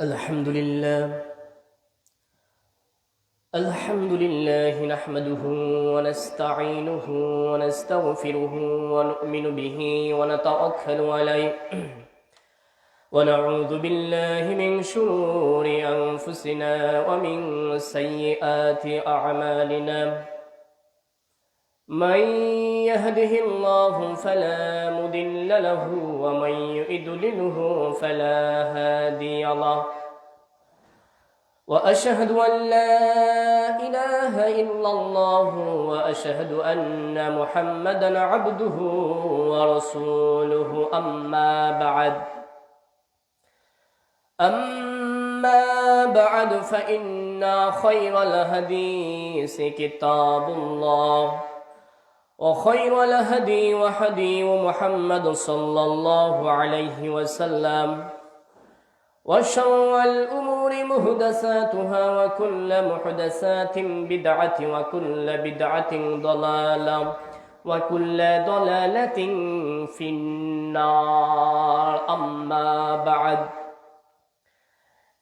الحمد لله نحمده ونستعينه ونستغفره ونؤمن به ونتوكل عليه ونعوذ بالله من شرور أنفسنا ومن سيئات أعمالنا من يهده الله فلا مضل له ومن يضلله فلا هادي له وأشهد أن لا إله إلا الله وأشهد أن محمدا عبده ورسوله أما بعد فإن خير الحديث كتاب الله وخير الهدي وهدي محمد صلى الله عليه وسلم وشر الأمور محدثاتها وكل محدثات بدعة وكل بدعة ضلالة وكل ضلالة في النار. أما بعد،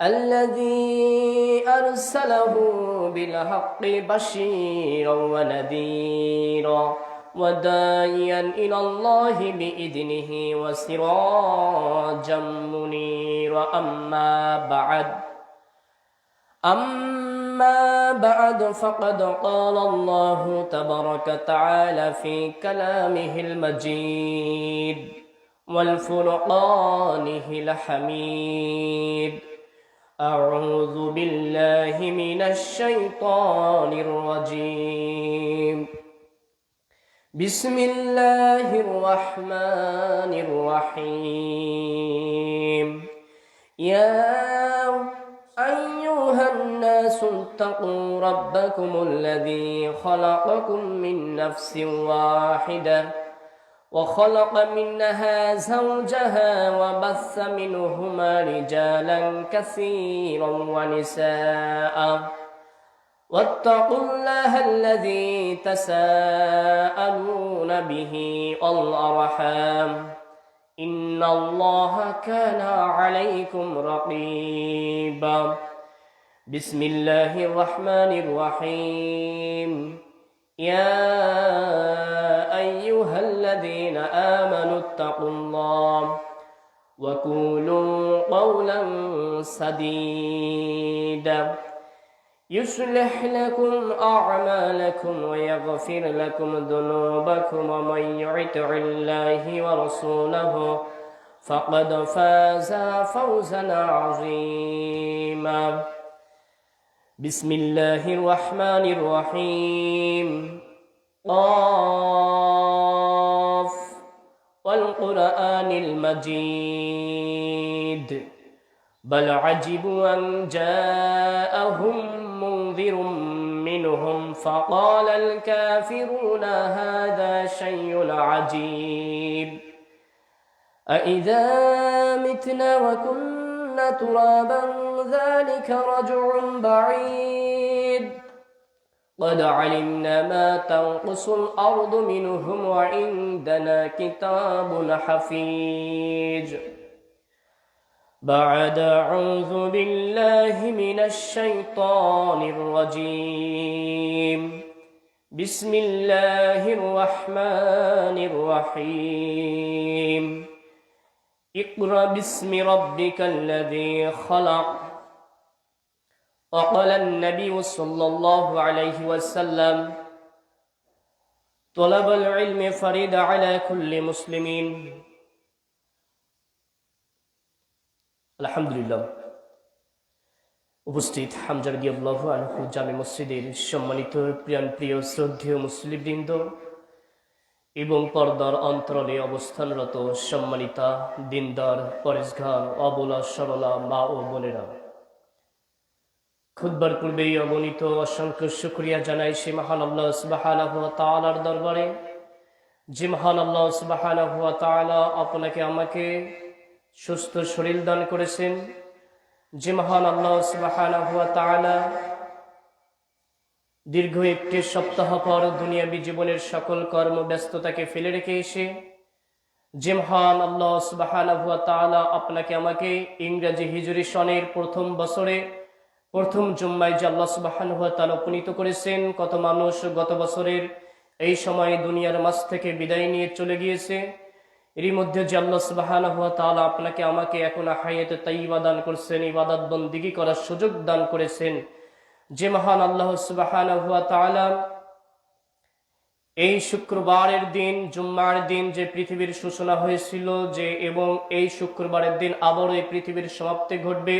الذي أرسله بالحق بشيرا ونذيرا وداعيا إلى الله بإذنه وسراجا منيرا. أما بعد فقد قال الله تبارك وتعالى في كلامه المجيد والفرقانه الحميد: أعوذ بالله من الشيطان الرجيم. بسم الله الرحمن الرحيم. يا أيها الناس اتقوا ربكم الذي خلقكم من نفس واحدة وخلق منها زوجها وبث منهما رجالا كثيرا ونساء واتقوا الله الذي تساءلون به والأرحام إن الله كان عليكم رقيبا. بسم الله الرحمن الرحيم. يا أيها الذين آمنوا اتقوا الله وقولوا قولا سديدا يصلح لكم أعمالكم ويغفر لكم ذنوبكم ومن يطع الله ورسوله فقد فاز فوزا عظيما. بسم الله الرحمن الرحيم. قاف والقرآن المجيد بل عجبوا أن جاءهم منذر منهم فقال الكافرون هذا شيء عجيب أإذا متنا وكنا ترابا ذلك رجع بعيد قد علمنا ما تنقص الأرض منهم وعندنا كتاب حفيظ. بعد أعوذ بالله من الشيطان الرجيم. بسم الله الرحمن الرحيم. اقرأ باسم ربك الذي خلق. وقال النبي صلى الله عليه وسلم: طلب العلم فريضة على كل مسلم. আলহামদুলিল্লাহ। উপস্থিত হামজা রাদিয়াল্লাহু আনহু জামে মসজিদের সম্মানিত প্রিয় শ্রদ্ধেয় মুসলিমবৃন্দ এবং পর্দার অন্তরালে অবস্থানরত সম্মানিতা দিনদার পরেশগার অবলা সরলা মা ও বোনেরা, খুতবার পূর্বেই অগণিত অসংখ্য শুকরিয়া জানাই সে মহান আল্লাহ সুবহানাহু ওয়া তাআলার দরবারে, যে মহান আল্লাহ সুবহানাহু ওয়া তাআলা আপনাকে আমাকে সুস্থ শরীর দান করেছেন, যে মহান আল্লাহ সুবহানাহু ওয়া তাআলা দীর্ঘ একটি সপ্তাহ পর দুনিয়াবী জীবনের সকল কর্মব্যস্ততাকে ফেলে রেখে এসে যে মহান আল্লাহ সুবহানাহু ওয়া তাআলা আপনাকে আমাকে ইংরেজি হিজরি সনের প্রথম বছরে প্রথম জুম্মায় যে আল্লাহ সুবহানাহু ওয়া তাআলা উপনীত করেছেন, কত মানুষ গত বছরের এই সময় দুনিয়ার মাঝ থেকে বিদায় নিয়ে চলে গিয়েছে। এরই মধ্যে যে আল্লাহ সুবহানাহু ওয়া তাআলা আপনাকে আমাকে এখন হায়াতে তাইয়্যিবা দান করছেন, ইবাদত বন্দিগি করার সুযোগ দান করেছেন, যে মহান আল্লাহ সুবহানাহু ওয়া তাআলা এই শুক্রবারের দিন জুম্মার দিন যে পৃথিবীর সূচনা হয়েছিল, যে এবং এই শুক্রবারের দিন আবারও এই পৃথিবীর সমাপ্তি ঘটবে,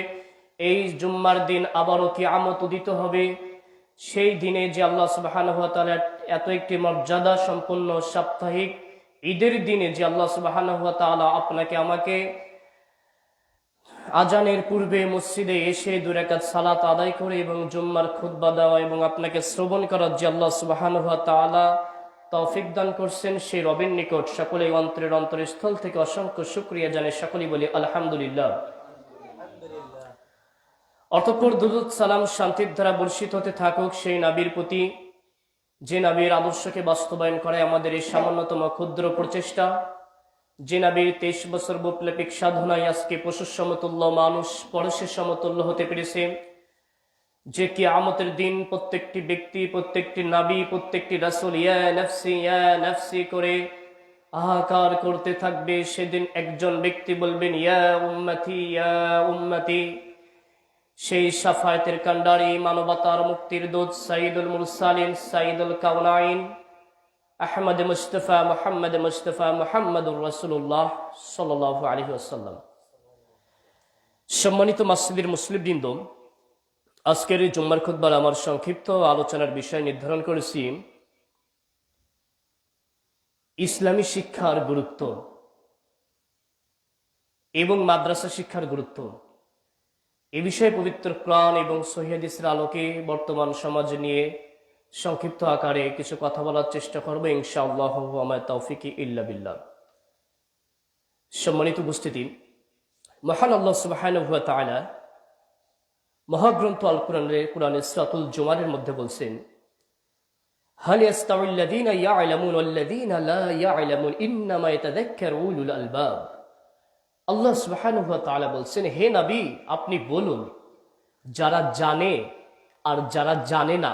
এই জুম্মার দিন আবারও কিয়ামত উদিত হবে, সেই দিনে যে আল্লাহ সুবহানাহু ওয়া তাআলা এত একটি মর্যাদা সম্পন্ন সাপ্তাহিক ঈদের দিনে যে আল্লাহ সুবহানাহু ওয়া তাআলা আপনাকে আমাকে আজানের পূর্বে মসজিদে এসে 2 রাকাত সালাত আদায় করে এবং জুম্মার খুতবা দেওয়া এবং আপনাকে শ্রবণ করার যে আল্লাহ সুবহানাহু ওয়া তাআলা তৌফিক দান করছেন, সেই রবের নিকট সকলেই অন্তরের অন্তরস্থল থেকে অসংখ্য শুকরিয়া জানাই, সকলেই বলি আলহামদুলিল্লাহ। অতঃপর দুরূদ সালাম শান্তির দ্বারা বর্ষিত হতে থাকুক সেই নবীর প্রতি, যে নবীর আদর্শকে বাস্তবায়ন করে আমাদের এই সামান্যতম ক্ষুদ্র প্রচেষ্টা, যে নবীর 23 বছর বৈপ্লবিক সাধনায় আজকে পশুর সমতুল্য মানুষ পরশের সমতুল্য হতে পেরেছে, যে কিয়ামতের দিন প্রত্যেকটি ব্যক্তি, প্রত্যেকটি নবী, প্রত্যেকটি রাসূল ইয়া নাফসি করে হাহাকার করতে থাকবে। সেদিন একজন ব্যক্তি বলবেন ইয়া উম্মতি। সেই শাফায়াতের কান্ডারি, মানবতার মুক্তির দূত, সাইয়্যিদুল মুরসালিন, সাইয়্যিদুল কাওনাইন, আহমদ মুস্তাফা মুহাম্মাদুর রাসূলুল্লাহ সাল্লাল্লাহু আলাইহি ওয়াসাল্লাম। সম্মানিত মসজিদের মুসলিমবৃন্দ, আজকের এই জুম্মার খুতবার আমার সংক্ষিপ্ত আলোচনার বিষয় নির্ধারণ করেছি ইসলামী শিক্ষার গুরুত্ব এবং মাদ্রাসা শিক্ষার গুরুত্ব। এ বিষয়ে পবিত্র কোরআন এবং সহিহ হাদিসের আলোকে বর্তমান সমাজ নিয়ে সংক্ষিপ্ত আকারে কিছু কথা বলার চেষ্টা করবো ইনশাআল্লাহ। ওয়া তাওফিকি ইল্লা বিল্লাহ। সম্মানিত উপস্থিতি, মহান আল্লাহ সুবহানাহু ওয়া তাআলা মহাগ্রন্থ আল কোরআনের সূরাতুল জুমারের মধ্যে বলছেন, হাল ইয়াস্তাউল্লাযীনা ইয়া'লামুন ওয়াল্লাযীনা লা ইয়া'লামুন ইন্নামা ইয়াতাযাক্কারু উলুল আলবাব। আল্লাহ সুবহানাহু ওয়া তাআলা বলছেন, হে নবী আপনি বলুন, যারা জানে আর যারা জানে না,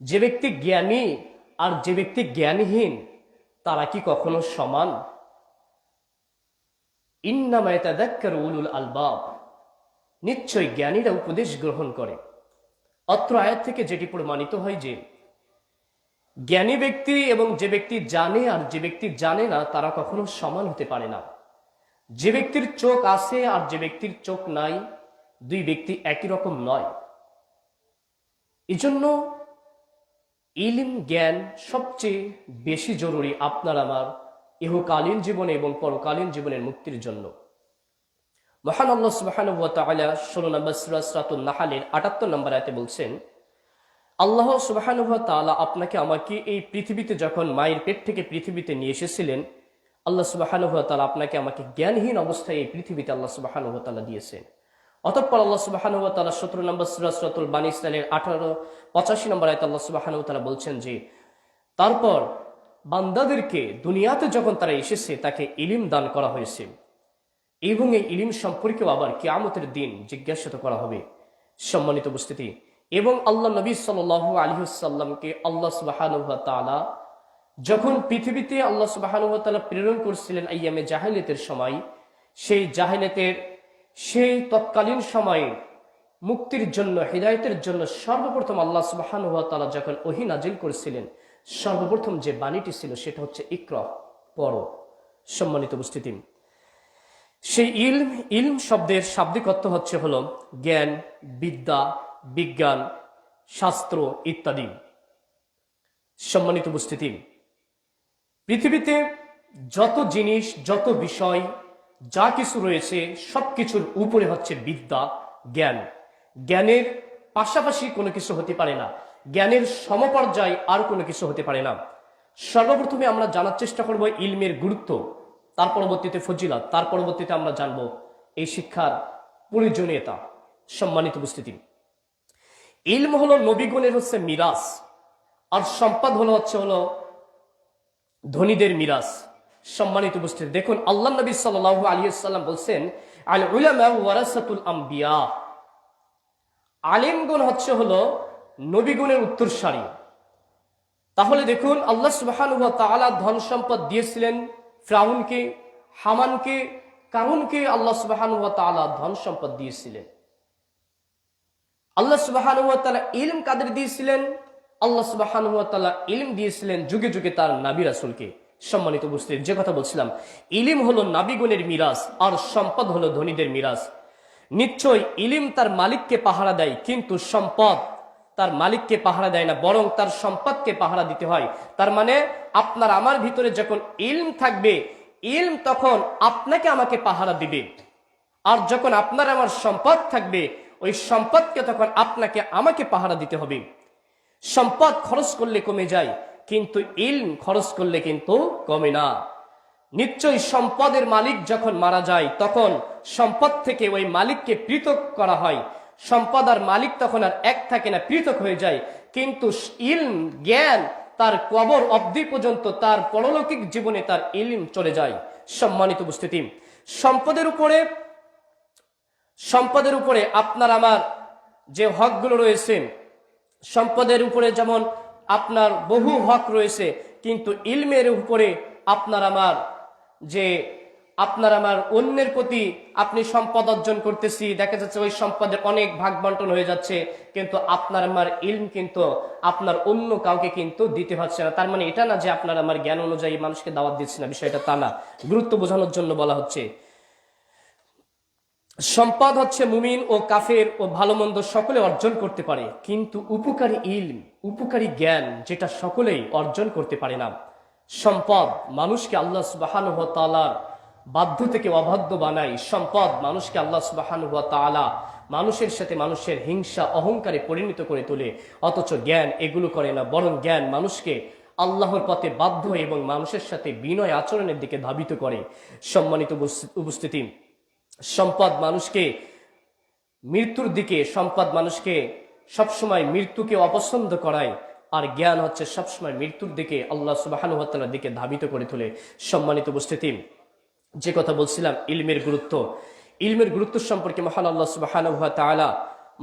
যে ব্যক্তি জ্ঞানী আর যে ব্যক্তি জ্ঞানহীন, তারা কি কখনো সমান? ইন্নামা ইয়াতাযাক্কারু উলুল আলবাব, নিশ্চয় জ্ঞানীরা উপদেশ গ্রহণ করে। অত্র আয়াত থেকে যেটি প্রমাণিত হয় যে জ্ঞানী ব্যক্তি এবং যে ব্যক্তি জানে আর যে ব্যক্তি জানে না, তারা কখনো সমান হতে পারে না। যে ব্যক্তির চোখ আছে আর যে ব্যক্তির চোখ নাই, দুই ব্যক্তি একই রকম নয়। এজন্য ইলম জ্ঞান সবচেয়ে বেশি জরুরি আপনার আমার ইহকালীন জীবনে এবং পরকালীন জীবনের মুক্তির জন্য। মহান আল্লাহ সুবহানাহু ওয়া তাআলা 16 নম্বর সূরা সূরাতুন নাহলের 78 নম্বর আয়াতে বলছেন, আল্লাহ সুবহানাহু ওয়া তাআলা আপনাকে আমাকে এই পৃথিবীতে যখন মায়ের পেট থেকে পৃথিবীতে নিয়ে এসেছিলেন, আল্লাহ সুবহানাহু ওয়া তাআলা আপনাকে আমাকে জ্ঞানহীন অবস্থায় এই পৃথিবীতে আল্লাহ সুবহানাহু ওয়া তাআলা দিয়েছেন। অতঃপর আল্লাহ সুবহানাহু ওয়া তাআলা 17 নম্বর সূরা সূরাতুল বানী ইসরাঈলের 85 নম্বর আয়াতে আল্লাহ সুবহানাহু ওয়া তাআলা বলছেন যে, তারপর বান্দাদেরকে দুনিয়াতে যখন তারা এসেছে তাকে ইলম দান করা হয়েছে এবং এই ইলম সম্পর্কেও আবার কিয়ামতের দিন জিজ্ঞাসা করা হবে। সম্মানিত উপস্থিতি, এবং আল্লাহ নবী সাল্লাল্লাহু আলাইহি ওয়াসাল্লামকে আল্লাহ সুবহানাহু ওয়া তাআলা যখন পৃথিবীতে আল্লাহ সুবহানাহু ওয়া তাআলা প্রেরণ করেছিলেন আইয়ামে জাহেলিয়াতের সময়, সেই জাহেলিয়াতের সেই তৎকালীন সময়ে মুক্তির জন্য, হিদায়াতের জন্য সর্বপ্রথম আল্লাহ সুবহানাহু ওয়া তাআলা যখন ওহী নাজিল করেছিলেন, সর্বপ্রথম যে বাণীটি ছিল সেটা হচ্ছে ইকরা, পড়ো। সম্মানিত উপস্থিতি, সেই ইলম শব্দের শাব্দিক অর্থ হচ্ছে হলো জ্ঞান, বিদ্যা, বিজ্ঞান, শাস্ত্র ইত্যাদি। সম্মানিত উপস্থিতি, পৃথিবীতে যত জিনিস, যত বিষয়, যা কিছু রয়েছে সবকিছুর উপরে হচ্ছে বিদ্যা, জ্ঞান। জ্ঞানের পাশাপাশি কোনো কিছু হতে পারে না, জ্ঞানের সমপর্যায় আর কোনো কিছু হতে পারে না। সর্বপ্রথমে আমরা জানার চেষ্টা করব ইলমের গুরুত্ব, তার পরবর্তীতে ফজিলত, তার পরবর্তীতে আমরা জানব এই শিক্ষার প্রয়োজনীয়তা। সম্মানিত উপস্থিতি, ইলম হলো নবীগণের হচ্ছে মিরাস, আর সম্পদ হলো ধনীদের মিরাস। সম্মানিত উপস্থিতি, দেখুন আল্লাহ নবী সাল্লাল্লাহু আলাইহি ওয়াসাল্লাম বলছেন, আল উলামা ওয়ারাসাতুল আম্বিয়া, আলিমগণ হলো নবীগণের উত্তরসূরি। তাহলে দেখুন আল্লাহ সুবহানাহু ওয়া তাআলা ধন সম্পদ দিয়েছিলেন ফিরআউনকে, হামানকে, কারুনকে আল্লাহ সুবহানাহু ওয়া তাআলা ধন সম্পদ দিয়েছিলেন। আল্লাহ সুবহানাহু ওয়া তাআলা ইলম কাদের দিয়েছিলেন? আল্লাহ সুবহানাহু ওয়া তাআলা ইলম দিয়েছিলেন যুগে যুগে তার নবী রাসূলকে। সম্মানিত উপস্থিতি, যে কথা বলছিলাম, ইলম হলো নবীগণের মিরাস, আর সম্পদ হলো ধনীদের মিরাস। নিশ্চয় ইলম তার মালিককে পাহারা দেয়, কিন্তু সম্পদ তার মালিককে পাহারা দেয় না, বরং তার সম্পদকে পাহারা দিতে হয়। তার মানে আপনার আমার ভিতরে যখন ইলম থাকবে, ইলম তখন আপনাকে আমাকে পাহারা দিবে। আর যখন আপনার আমার সম্পদ থাকবে, ওই সম্পদকে তখন আপনাকে আমাকে পাহারা দিতে হবে। সম্পদ খরচ করলে কমে যায়, কিন্তু ইলম খরচ করলে কিন্তু কমে না। নিশ্চয়ই সম্পদের মালিক যখন মারা যায়, তখন সম্পদ থেকে ওই মালিককে পৃথক করা হয়। সম্পদ আর মালিক তখন আর এক থাকে না, পৃথক হয়ে যায়। কিন্তু ইলম, জ্ঞান, তার কবর অবধি পর্যন্ত, তার পরলৌকিক জীবনে তার ইলম চলে যায়। সম্মানিত উপস্থিতি, সম্পদের উপরে আপনার আমার যে হকগুলো রয়েছে, সম্পদের উপরে যেমন আপনার বহু হক রয়েছে, কিন্তু ইলমের উপরে আপনার আমার অন্যের প্রতি আপনি সম্পদ অর্জন করতেছি, দেখা যাচ্ছে ওই সম্পদের অনেক ভাগ বন্টন হয়ে যাচ্ছে, কিন্তু আপনার আমার ইলম কিন্তু আপনার অন্য কাউকে কিন্তু দিতে হচ্ছে না। তার মানে এটা না যে আপনার আমার জ্ঞান অনুযায়ী মানুষকে দাওয়াত দিচ্ছে না, বিষয়টা তা না, গুরুত্ব বোঝানোর জন্য বলা হচ্ছে। সম্পদ মুমিন ও কাফের ও ভালো মন্দ সকলে অর্জন করতে পারে, কিন্তু উপকারী ইলম, উপকারী জ্ঞান যেটা সকলেই অর্জন করতে পারে না। সম্পদ মানুষকে আল্লাহ সুবহানাহু ওয়া তাআলার বাধ্য থেকে অবাধ্য বানায়। সম্পদ মানুষকে আল্লাহ সুবহানাহু ওয়া তাআলা মানুষের সাথে মানুষের হিংসা, অহংকারে পরিণত করে তোলে। অথচ জ্ঞান এগুলো করে না, বরং জ্ঞান মানুষকে আল্লাহর পথে বাধ্য এবং মানুষের সাথে বিনয় আচরণের দিকে ধাবিত করে। সম্মানিত উপস্থিতি, সম্পদ মানুষকে মৃত্যুর দিকে, সম্পদ মানুষকে সবসময় মৃত্যুকে অপছন্দ করায়, আর জ্ঞান সবসময় মৃত্যুর দিকে, আল্লাহ সুবহানাহু ওয়া তাআলার দিকে ধাবিত করে তোলে। সম্মানিত উপস্থিতি, যে কথা বলছিলাম ইলমের গুরুত্ব সম্পর্কে মহান আল্লাহ সুবহানাহু ওয়া তাআলা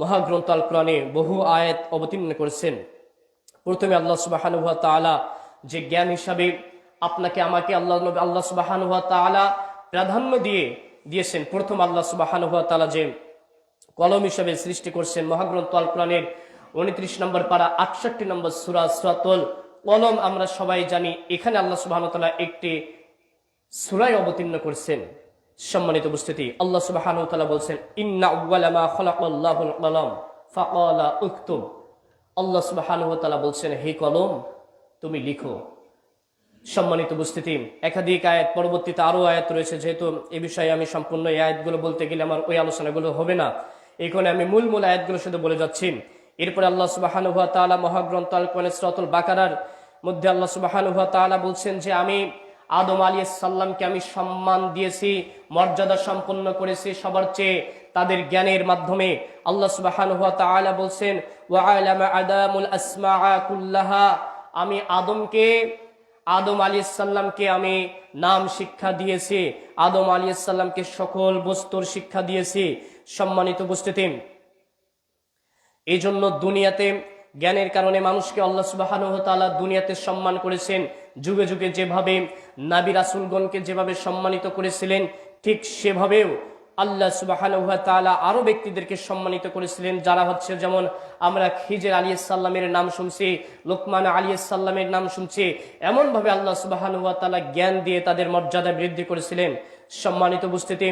মহাগ্রন্থ আল কোরআনে বহু আয়াত অবতীর্ণ করেছেন। প্রথমে আল্লাহ সুবহানাহু ওয়া তাআলা যে জ্ঞান হিসাবে আপনাকে আমাকে আল্লাহ সুবহানাহু ওয়া তাআলা প্রাধান্য দিয়েছেন। প্রথম আল্লাহ সুবহানাহু ওয়া তাআলা যে কলম হিসাবে সৃষ্টি করছেন, মহাগ্রন্থ আল কোরআনের 29 নম্বর পারা 68 নম্বর সূরা সূরাতুল কলম আমরা সবাই জানি। এখানে আল্লাহ সুবহানাহু ওয়া তাআলা একটি সূরায় অবতীর্ণ করেছেন। সম্মানিত উপস্থিতি, আল্লাহ সুবহানাহু ওয়া তাআলা বলছেন, ইন্না আউওয়ালা মা খালাকাল্লাহুল কলম ফাকালা উকতুব। আল্লাহ সুবহানাহু ওয়া তাআলা বলছেন, হে কলম তুমি লিখো। সম্মানিত উপস্থিতি, একাধিক আয়াত, পরবর্তীতে আরো আয়াত রয়েছে। যেহেতু এই বিষয়ে আমি সম্পূর্ণ এই আয়াতগুলো বলতে গেলে আমার ওই আলোচনাগুলো হবে না, এই কারণে আমি মূল আয়াতগুলো শুধু বলে যাচ্ছি। এরপরে আল্লাহ সুবহানাহু ওয়া তাআলা মহাগ্রন্থ আল কোরআনের সূরাতুল বাকারার মধ্যে আল্লাহ সুবহানাহু ওয়া তাআলা বলছেন যে আমি আদম আলাইহিস সালামকে আমি সম্মান দিয়েছি, মর্যাদা সম্পন্ন করেছি সবার চেয়ে তাদের জ্ঞানের মাধ্যমে। আল্লাহ সুবহানাহু ওয়া তাআলা বলছেন, ওয়া আলামা আদামুল আসমাআ কুল্লাহা, আমি আদম আলাইহিস সালামকে আমি নাম শিক্ষা দিয়েছি, আদম আলাইহিস সালামকে সকল বস্তুর শিক্ষা দিয়েছি। সম্মানিত উপস্থিতি, এই জন্য দুনিয়াতে জ্ঞানের কারণে মানুষকে আল্লাহ সুবহানাহু ওয়া তাআলা দুনিয়াতে সম্মান করেছেন। যুগে যুগে যেভাবে নবী রাসূলগণকে যেভাবে সম্মানিত করেছিলেন, ঠিক সেভাবেও আল্লাহ সুবহানাহু ওয়া তাআলা আরো ব্যক্তিদেরকে সম্মানিত করেছিলেন, যারা যেমন আমরা খিজির আলাইহিস সালামের নাম শুনছি, লোকমান আলাইহিস সালামের নাম শুনছি। এমন ভাবে আল্লাহ সুবহানাহু ওয়া তাআলা জ্ঞান দিয়ে তাদের মর্যাদা বৃদ্ধি করেছিলেন। সম্মানিত উপস্থিতি,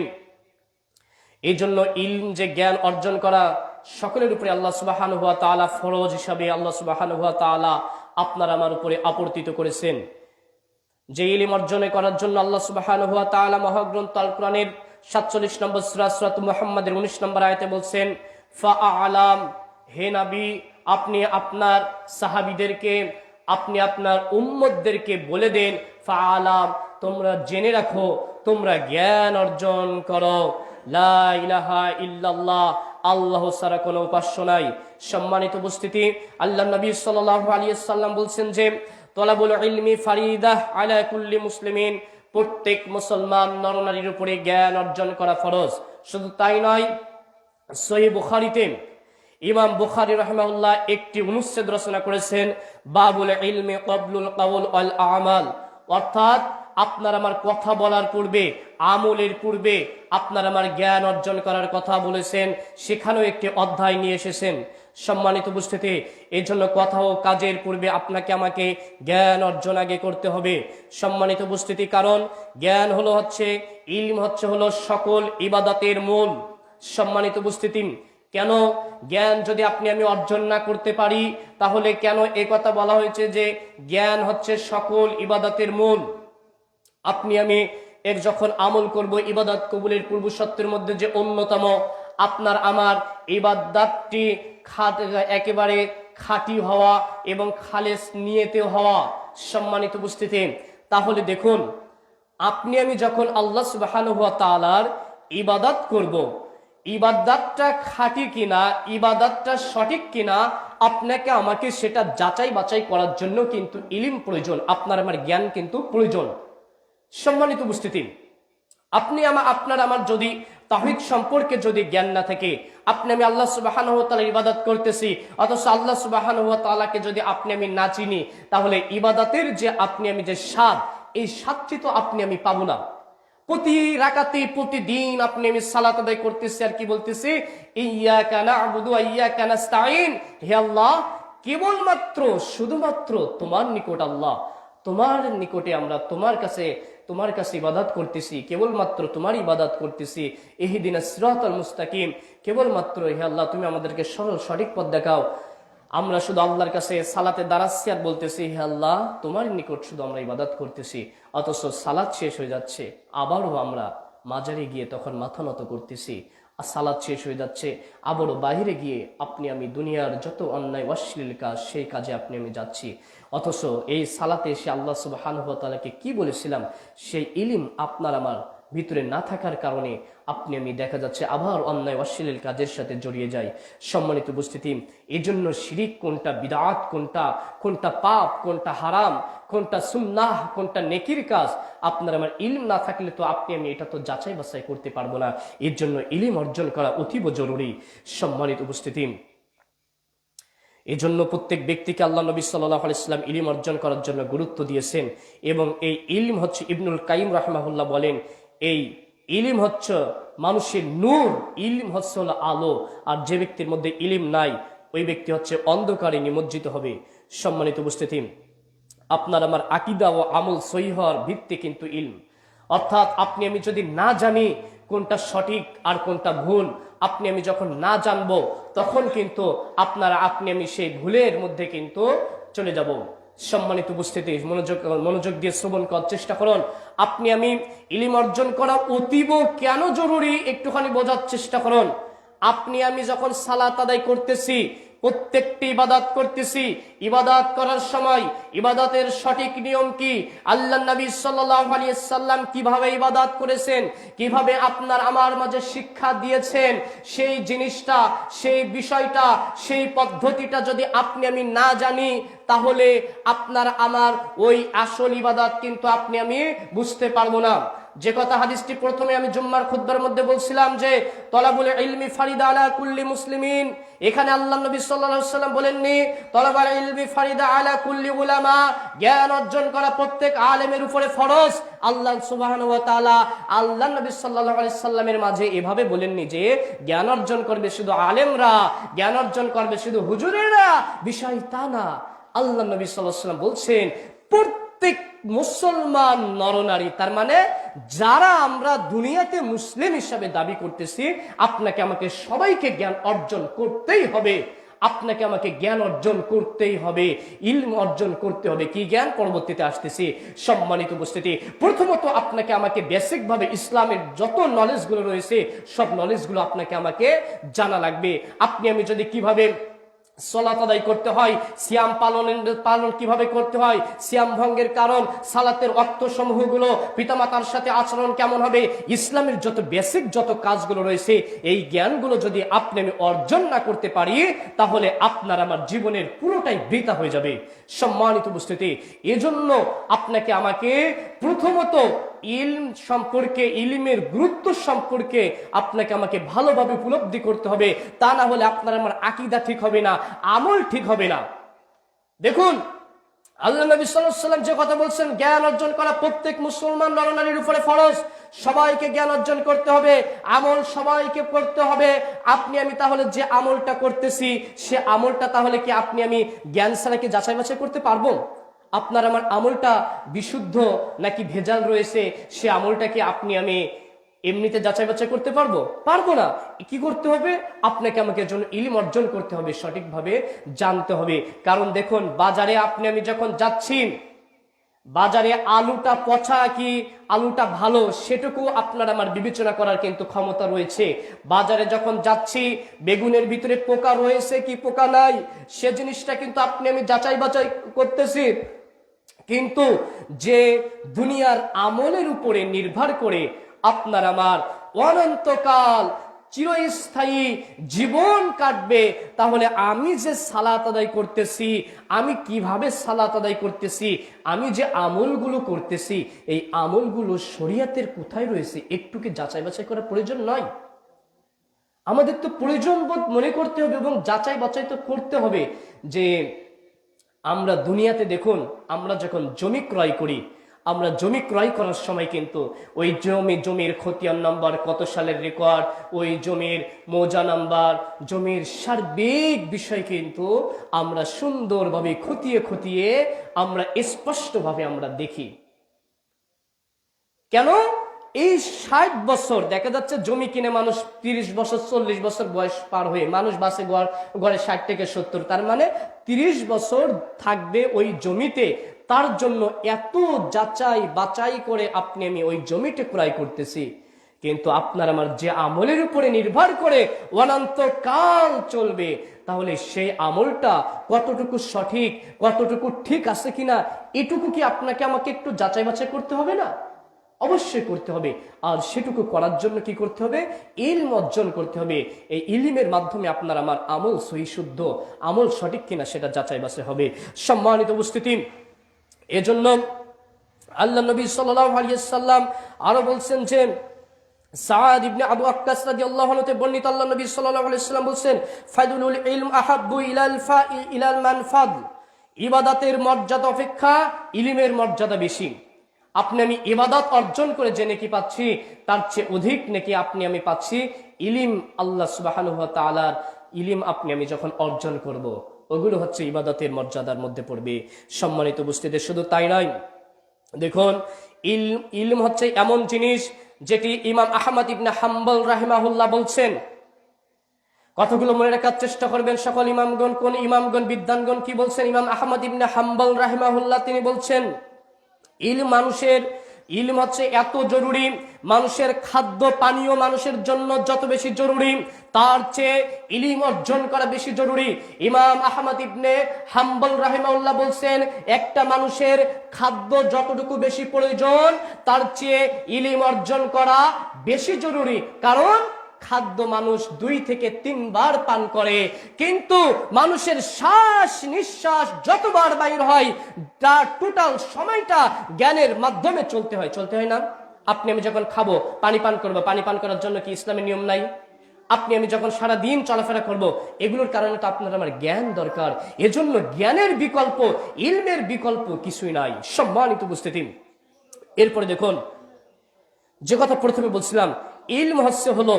এই জন্য ইলম যে জ্ঞান অর্জন করা সকলের উপরে আল্লাহ সুবহানাহু ওয়া তাআলা ফরজ হিসাবে আল্লাহ সুবহানাহু ওয়া তাআলা আপনার আমার উপরে আপর্তিত করেছেন। যে ইলম অর্জন করার জন্য আল্লাহ সুবহানাহু ওয়া তাআলা মহাগ্রন্থ আল কোরআনের 47 নম্বর সূরা সূরাতুল মুহাম্মাদের 19 নম্বর আয়াতে বলছেন, ফাআলাম, হে নবী আপনি আপনার সাহাবীদেরকে, আপনি আপনার উম্মতদেরকে বলে দেন, ফাআলাম তোমরা জেনে রাখো, তোমরা জ্ঞান অর্জন করো, লা ইলাহা ইল্লাল্লাহ, আল্লাহ ছাড়া কোনো উপাস্য নাই। সম্মানিত উপস্থিতি, আল্লাহ নবী সাল্লাল্লাহু আলাইহি ওয়াসাল্লাম বলছেন যে তলাবুল ইলমি ফারিদাহ আলা কুল্লি মুসলিমিন, প্রত্যেক মুসলমান নরনারীর উপরে জ্ঞান অর্জন করা ফরজ। শুধু তাই নয়, সহিহ বুখারীতে ইমাম বুখারী রাহিমাহুল্লাহ একটি অনুচ্ছেদ রচনা করেছেন, বাবুল ইলমি ক্বাবলুল কাউল ওয়াল আমাল, অর্থাৎ আপনার আমার কথা বলার পূর্বে, আমলের পূর্বে আপনার আমার জ্ঞান অর্জন করার কথা বলেছেন। সেখানেও একটি অধ্যায় নিয়ে এসেছেন। সম্মানিত উপস্থিতি, এই জন্য কথা ও কাজের পূর্বে আপনাকে আমাকে জ্ঞান অর্জন আগে করতে হবে। সম্মানিত উপস্থিতি, কারণ জ্ঞান হচ্ছে ইলম হলো সকল ইবাদতের মূল। সম্মানিত উপস্থিতি, কেন জ্ঞান যদি আপনি আমি অর্জন না করতে পারি, তাহলে কেন এ কথা বলা হয়েছে যে জ্ঞান হচ্ছে সকল ইবাদতের মূল? আপনি আমি যখন আমল করব, ইবাদত কবুলের পূর্ব শর্তের মধ্যে যে অন্যতম আপনার আমার ইবাদতটি একেবারে খাঁটি হওয়া এবং খালেস নিয়তে হওয়া। সম্মানিত উপস্থিতি, তাহলে দেখুন, আপনি আমি যখন আল্লাহ সুবহানাহু ওয়া তাআলার ইবাদত করব, ইবাদতটা খাঁটি কিনা, ইবাদতটা সঠিক কিনা, আপনাকে আমাকে সেটা যাচাই বাছাই করার জন্য কিন্তু ইলম প্রয়োজন, আপনার আমার জ্ঞান কিন্তু প্রয়োজন। সম্মানিত উপস্থিতি, আপনার আমার যদি তাওহীদ সম্পর্কে যদি জ্ঞান না থাকে, আপনি আমি আল্লাহ সুবহানাহু ওয়া তাআলার ইবাদত করতেছি, অথচ আল্লাহ সুবহানাহু ওয়া তাআলাকে যদি আপনি আমি না চিনি, তাহলে ইবাদতের যে আপনি আমি যে স্বাদ, এই স্বাদটি তো আপনি আমি পাবো না। প্রতি রাকাতে প্রতিদিন আপনি আমি সালাত আদায় করতেছি আর কি বলতেছি, ইয়্যাকা না'বুদু ওয়া ইয়্যাকা নাস্তাঈন, হে আল্লাহ, কেবলমাত্র শুধুমাত্র তোমার নিকট আল্লাহ, তোমার নিকটে আমরা তোমার কাছে ইবাদত করতেছি, কেবলমাত্র তোমার ইবাদত করতেছি। ইহদিনাস সিরাতাল মুস্তাকিম, কেবলমাত্র হে আল্লাহ তুমি আমাদেরকে সরল সঠিক পথ দেখাও। আমরা শুধু আল্লাহর কাছে সালাতে দাঁড়াচ্ছি আর বলতেছি, হে আল্লাহ তোমার নিকট শুধু আমরা ইবাদত করতেছি, অথচ সালাত শেষ হয়ে যাচ্ছে, আবারও আমরা মাজারে গিয়ে তখন মাথা নত করতেছি, আর সালাত শেষ হয়ে যাচ্ছে, আবারও বাহিরে গিয়ে আপনি আমি দুনিয়ার যত অন্যায় অশ্লীল কাজ, সেই কাজে আপনি আমি যাচ্ছি। অথচ এই সালাতে এসে আল্লাহ সুবহানাহু ওয়া তাআলাকে কি বলেছিলাম, সেই ইলম আপনার আমার ভিতরে না থাকার কারণে আপনি আমি দেখা যাচ্ছে আবার অন্যায় অশ্লীল কাজের সাথে জড়িয়ে যাই। সম্মানিত উপস্থিতি, এই জন্য শিরিক কোনটা, বিদআত কোনটা, কোনটা পাপ, কোনটা হারাম, কোনটা সুন্নাহ, কোনটা নেকির কাজ, আপনার আমার ইলম না থাকলে তো আপনি আমি এটা তো যাচাই বাছাই করতে পারবো না। এর জন্য ইলম অর্জন করা অতীব জরুরি। সম্মানিত উপস্থিতি, এই জন্য প্রত্যেক ব্যক্তিকে আল্লাহ নবী সাল্লাল্লাহু আলাইহি ওয়াসাল্লাম ইলম অর্জন করার জন্য গুরুত্ব দিয়েছেন। এবং এই ইলম হচ্ছে, ইবনুল কাইয়িম রাহিমাহুল্লাহ বলেন, এই ইলম হচ্ছে মানুষের নূর, ইলম হচ্ছে হলো আলো। আর যে ব্যক্তির মধ্যে ইলম নাই, ওই ব্যক্তি হচ্ছে অন্ধকারে নিমজ্জিত হবে। সম্মানিত উপস্থিতি, আপনার আমার আকীদা ও আমল সহিহ হওয়ার ভিত্তি কিন্তু ইলম। অর্থাৎ আপনি আমি যদি না জানি কোনটা সঠিক আর কোনটা ভুল, আপনি আমি যখন না জানবো, তখন কিন্তু আপনি আমি সেই ভুলের মধ্যে কিন্তু চলে যাব। সম্মানিত উপস্থিতি, মনোযোগ দিয়ে শ্রবণ করার চেষ্টা করুন। আপনি আমি ইলম অর্জন করা অতীব কেন জরুরি একটুখানি বোঝার চেষ্টা করুন। আপনি আমি যখন সালাত আদায় করতেছি, প্রত্যেকটি ইবাদত করতেছি, ইবাদত করার সময় ইবাদতের সঠিক নিয়ম কি, আল্লাহ নবী সাল্লাল্লাহু আলাইহি ওয়াসাল্লাম কিভাবে ইবাদত করেছেন, কিভাবে আপনার আমার মাঝে শিক্ষা দিয়েছেন, সেই জিনিসটা, সেই বিষয়টা, সেই পদ্ধতিটা যদি আপনি আমি না জানি, তাহলে আপনার আমার ওই আসল ইবাদত কিন্তু আপনি আমি বুঝতে পারবো না। যে কথা হাদিসটি প্রথমে আমি জুম্মার খুতবার মধ্যে বলছিলাম যে তলাবুল ইলমি ফারিদা আলা কুল্লি মুসলিমিন, এখানে আল্লাহ নবী সাল্লাল্লাহু আলাইহি ওয়াসাল্লাম বলেননি তলাবুল ইলমি ফারিদা আলা কুল্লি উলামা, জ্ঞান অর্জন করা প্রত্যেক আলেমের উপরে ফরজ। আল্লাহ সুবহানাহু ওয়া তাআলা আল্লাহ নবী সাল্লাল্লাহু আলাইহি সাল্লামের মাঝে এভাবে বলেননি যে জ্ঞান অর্জন করবে শুধু আলেমরা, জ্ঞান অর্জন করবে শুধু হুজুরেরা, বিষয় তা না। আল্লাহ নবী সাল্লাল্লাহু আলাইহি ওয়াসাল্লাম বলছেন প্রত্যেক মুসলমান নরনারী, তার মানে যারা আমরা দুনিয়াতে মুসলিম হিসাবে দাবি করতেছি, আপনাকে আমাকে সবাইকে জ্ঞান অর্জন করতেই হবে, আপনাকে আমাকে জ্ঞান অর্জন করতেই হবে, ইলম অর্জন করতে হবে। কি জ্ঞান? পরবর্তীতে আসতেছি। সম্মানিত উপস্থিতি, প্রথমত আপনাকে আমাকে বেসিক ভাবে ইসলামের যত নলেজগুলো রয়েছে, সব নলেজগুলো আপনাকে আমাকে জানা লাগবে। আপনি আমি যদি কিভাবে সালাত আদায় করতে হয়, সিয়াম পালন কিভাবে করতে হয়, সিয়াম ভঙ্গের কারণ, সালাতের ওয়াক্ত সমূহগুলো, পিতামাতার সাথে আচরণ কেমন হবে, ইসলামের যত বেসিক যত কাজগুলো রয়েছে, এই জ্ঞানগুলো যদি আপনি আমি অর্জন না করতে পারি, তাহলে আপনার আমার জীবনের পুরোটাই বৃথা হয়ে যাবে। সম্মানিত উপস্থিতি, এজন্য আপনাকে আমাকে প্রথমত ইলম সম্পর্কে, ইলমের গুরুত্ব সম্পর্কে আপনাকে আমাকে ভালোভাবে উপলব্ধি করতে হবে। তা না হলে আপনার আমার আকীদা ঠিক হবে না, আমল ঠিক হবে না। দেখুন আল্লাহ নবী সাল্লাল্লাহু আলাইহি ওয়াসাল্লাম যে কথা বলছেন, জ্ঞান অর্জন করা প্রত্যেক মুসলমান নরনারীর উপরে ফরজ। সবাইকে জ্ঞান অর্জন করতে হবে, আমল সবাইকে করতে হবে। আপনি আমি তাহলে যে আমলটা করতেছি, সে আমলটা তাহলে কি আপনি আমি জ্ঞান ছাড়া কি যাচাই বাছাই করতে পারবো? আপনার আমার আমলটা বিশুদ্ধ নাকি ভেজাল রয়েছে, সে আমলটাকে আপনি আমি এমনিতে যাচাই বাছাই করতে পারবো না। কি করতে হবে? আপনাকে আমাকে জন্য ইলম অর্জন করতে হবে, সঠিকভাবে জানতে হবে। কারণ দেখুন, বাজারে আপনি আমি যখন যাচ্ছি, বাজারে আলুটা পচা কি আলুটা ভালো, সেটুকু আপনার আমার বিবেচনা করার কিন্তু ক্ষমতা রয়েছে। বাজারে যখন যাচ্ছি, বেগুনের ভিতরে পোকা রয়েছে কি পোকা নাই, সে জিনিসটা কিন্তু আপনি আমি যাচাই বাছাই করতেছি। কিন্তু যে দুনিয়ার আমলের উপরে নির্ভর করে আপনার আমার অনন্তকাল চিরস্থায়ী জীবন কাটবে, তাহলে আমি যে সালাত আদায় করতেছি, আমি কিভাবে সালাত আদায় করতেছি, আমি যে আমলগুলো করতেছি, এই আমলগুলো শরীয়তের কোথায় রয়েছে একটু কি যাচাই বাছাই করার প্রয়োজন নয়? আমাদের তো প্রয়োজন বোধ মনে করতে হবে এবং যাচাই বাছাই তো করতে হবে। যে আমরা দুনিয়াতে দেখুন, আমরা যখন জমি ক্রয় করি, আমরা জমি ক্রয় করার সময় কিন্তু ওই জমির খতিয়ান নাম্বার, কত সালের রেকর্ড, ওই জমির মৌজা নাম্বার, জমির সার্বিক বিষয় কিন্তু আমরা সুন্দরভাবে খতিয়ে আমরা স্পষ্টভাবে আমরা দেখি। কেন? এই 60 বছর দেখা যাচ্ছে জমি কিনে মানুষ 30 বছর 40 বছর বয়স পার হয়ে মানুষ বাসে গড়ে 60 থেকে 70, তার মানে 30 বছর থাকবে ওই জমিতে। তার জন্য এত যাচাই বাছাই করে আপনি আমি ওই জমিতে ক্রয় করতেছি। কিন্তু আপনার আমার যে আমলের উপরে নির্ভর করে অনন্তকাল চলবে, তাহলে সেই আমলটা কতটুকু সঠিক, কতটুকু ঠিক আছে কিনা, এটুকু কি আপনাকে আমাকে একটু যাচাই বাছাই করতে হবে না? অবশ্যই করতে হবে। আর সেটুকু করার জন্য কি করতে হবে? ইলম অর্জন করতে হবে। এই ইলমের মাধ্যমে আপনার আমার আমল সহি শুদ্ধ, আমল সঠিক কিনা সেটা যাচাই বাছাই হবে। সম্মানিত উপস্থিতি, এজন্য আল্লাহ নবী সাল্লাল্লাহু আলাইহি ওয়াসাল্লাম আরো বলছেন যে, সাদ ইবনে আবু ওয়াক্কাস রাদিয়াল্লাহু আনহু তে বর্ণিত, আল্লাহ নবী সাল্লাল্লাহু আলাইহি ওয়াসাল্লাম বলছেন, ফাদলুল ইলম আহাব্বু ইলাল মানফাদ। ইবাদতের মর্যাদা অপেক্ষা ইলমের মর্যাদা বেশি। আপনি আমি ইবাদত অর্জন করে যে নেকি পাচ্ছি, তার চেয়ে অধিক নেকি আপনি আমি পাচ্ছি ইলম আল্লাহ সুবহানাহু ওয়া তাআলার ইলম আপনি আমি যখন অর্জন করব, ওগুলো হচ্ছে ইবাদতের মর্যাদার মধ্যে পড়বে। সম্মানিত উপস্থিতি, শুধু তাই নয়, দেখুন ইলম হচ্ছে এমন জিনিস যেটি ইমাম আহমদ ইবনে হাম্বল রাহিমাহুল্লাহ বলছেন। কথাগুলো মনে রাখার চেষ্টা করবেন সকল ইমামগণ। কোন ইমামগণ, বিদ্বানগণ কি বলছেন? ইমাম আহমদ ইবনে হাম্বল রাহিমাহুল্লাহ তিনি বলছেন, ইলম হচ্ছে এত জরুরি, মানুষের খাদ্য পানীয় মানুষের জন্য যত বেশি জরুরি, তার চেয়ে ইলম অর্জন করা বেশি জরুরি। ইমাম আহমদ ইবনে হাম্বল রাহিমাহুল্লাহ বলছেন, একটা মানুষের খাদ্য যতটুকু বেশি প্রয়োজন, তার চেয়ে ইলম অর্জন করা বেশি জরুরি। কারণ খাদ্য মানুষ 2 থেকে 3 বার পান করে, কিন্তু মানুষের শ্বাস নিঃশ্বাস যতবার বাইর হয়, তার টোটাল সময়টা জ্ঞানের মাধ্যমে চলতে হয় না? আপনি আমি যখন খাবো, পানি পান করবো, পানি পান করার জন্য কি ইসলামের নিয়ম নাই? আপনি আমি যখন সারা দিন চলাফেরা করব, এগুলোর কারণে তো আপনার আমার জ্ঞান দরকার। এজন্য জ্ঞানের বিকল্প, ইলমের বিকল্প কিছুই নাই। সম্মানিত উপস্থিতি, এরপরে দেখুন, যে কথা প্রথমে বলছিলাম, ইলম হলো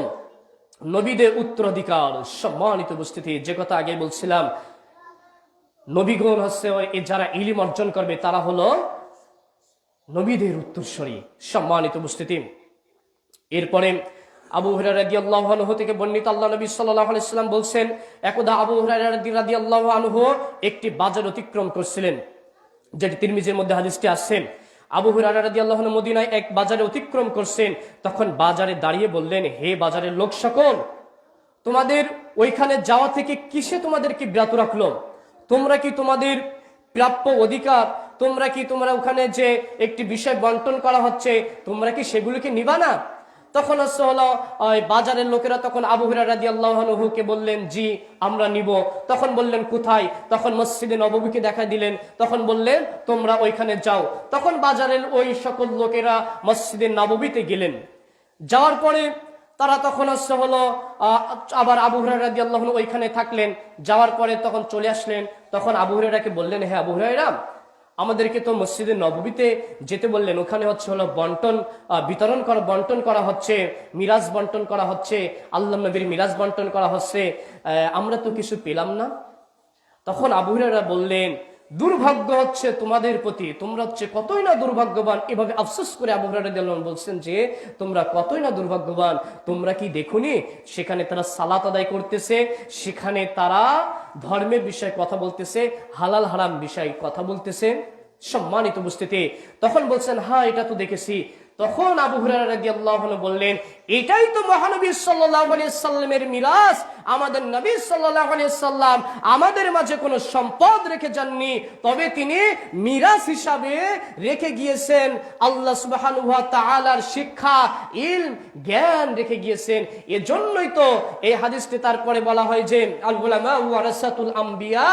নবীদের উত্তরাধিকার। সম্মানিত উপস্থিতি, যে কথা আগে বলছিলাম, নবীগণ হচ্ছে যারা ইলম অর্জন করবে তারা হলো নবীদের উত্তরসূরি। সম্মানিত উপস্থিতি, এরপরে আবু হুরায়রা রাদিয়াল্লাহু আনহু থেকে বর্ণিত, আল্লাহ নবী সাল্লাল্লাহু আলাইহি ওয়াসাল্লাম বলছেন, একদা আবু হুরায়রা রাদিয়াল্লাহু আনহু একটি বাজার অতিক্রম করছিলেন, যেটি তিরমিজির মধ্যে হাদিসটি আছে। আবু হুরায়রা রাদিয়াল্লাহু আনহু মদিনায় এক বাজারে অতিক্রম করছেন, তখন বাজারে দাঁড়িয়ে বললেন, হে বাজারের লোক সকল, তোমাদের ওইখানে যাওয়া থেকে কিসে তোমাদেরকে বিরত রাখলো? তোমরা কি তোমাদের প্রাপ্য অধিকার, তোমরা ওখানে যে একটি বিষয় বন্টন করা হচ্ছে, তোমরা কি সেগুলোকে নিবা না? তখন হচ্ছে হলো ওই বাজারের লোকেরা তখন আবু হুরায়রা রাদিয়াল্লাহু আনহুকে বললেন, জি আমরা নিব। তখন বললেন কোথায়? তখন মসজিদে নববীকে দেখা দিলেন। তখন বললেন তোমরা ওইখানে যাও। তখন বাজারের ওই সকল লোকেরা মসজিদে নববীতে গেলেন। যাওয়ার পরে তারা তখন হচ্ছে হলো আবার আবু হুরায়রা রাদিয়াল্লাহু আনহু ওইখানে থাকলেন। যাওয়ার পরে তখন চলে আসলেন। তখন আবু হুরায়রাকে বললেন, হ্যাঁ আবু হুরায়রা, আমাদেরকে তো মসজিদে নববীতে যেতে বললেন, ওখানে হচ্ছে হলো বন্টন করা হচ্ছে, মিরাজ বন্টন করা হচ্ছে, আল্লাহ নবীর মিরাজ বন্টন করা হচ্ছে, আমরা তো কিছু পেলাম না। তখন আবু হুরায়রা বললেন, দুর্ভাগ্য হচ্ছে তোমাদের প্রতি, তোমরা হচ্ছে কতই না দুর্ভাগ্যবান। এভাবে আফসোস করে আবু হুরায়রা রাদিয়াল্লাহু আনহু বলছেন যে তোমরা কতই না দুর্ভাগ্যবান, তোমরা কি দেখোনি সেখানে তারা সালাত আদায় করতেছে, সেখানে তারা ধর্মের বিষয়ে কথা বলতেছে, হালাল হারাম বিষয়ে কথা বলতেছে। সম্মানিত উপস্থিতি, তখন বলছেন হ্যাঁ এটা তো দেখেছি। তখন আবু হুরায়রা রাদিয়াল্লাহু আনহু বললেন, এটাই তো মহানবী সাল্লাল্লাহু আলাইহি সাল্লামের মিরাজ। আমাদের নবী সাল্লাল্লাহু আলাইহি সাল্লাম আমাদের মাঝে কোনো সম্পদ রেখে যাননি, তবে তিনি মিরাজ হিসাবে রেখে গিয়েছেন আল্লাহ সুবহানাহু ওয়া তাআলার শিক্ষা, ইলম, জ্ঞান রেখে গিয়েছেন। এজন্যই তো এই হাদিসটি তারপরে বলা হয় যে আল উলামা ওয়ারাসাতুল আম্বিয়া,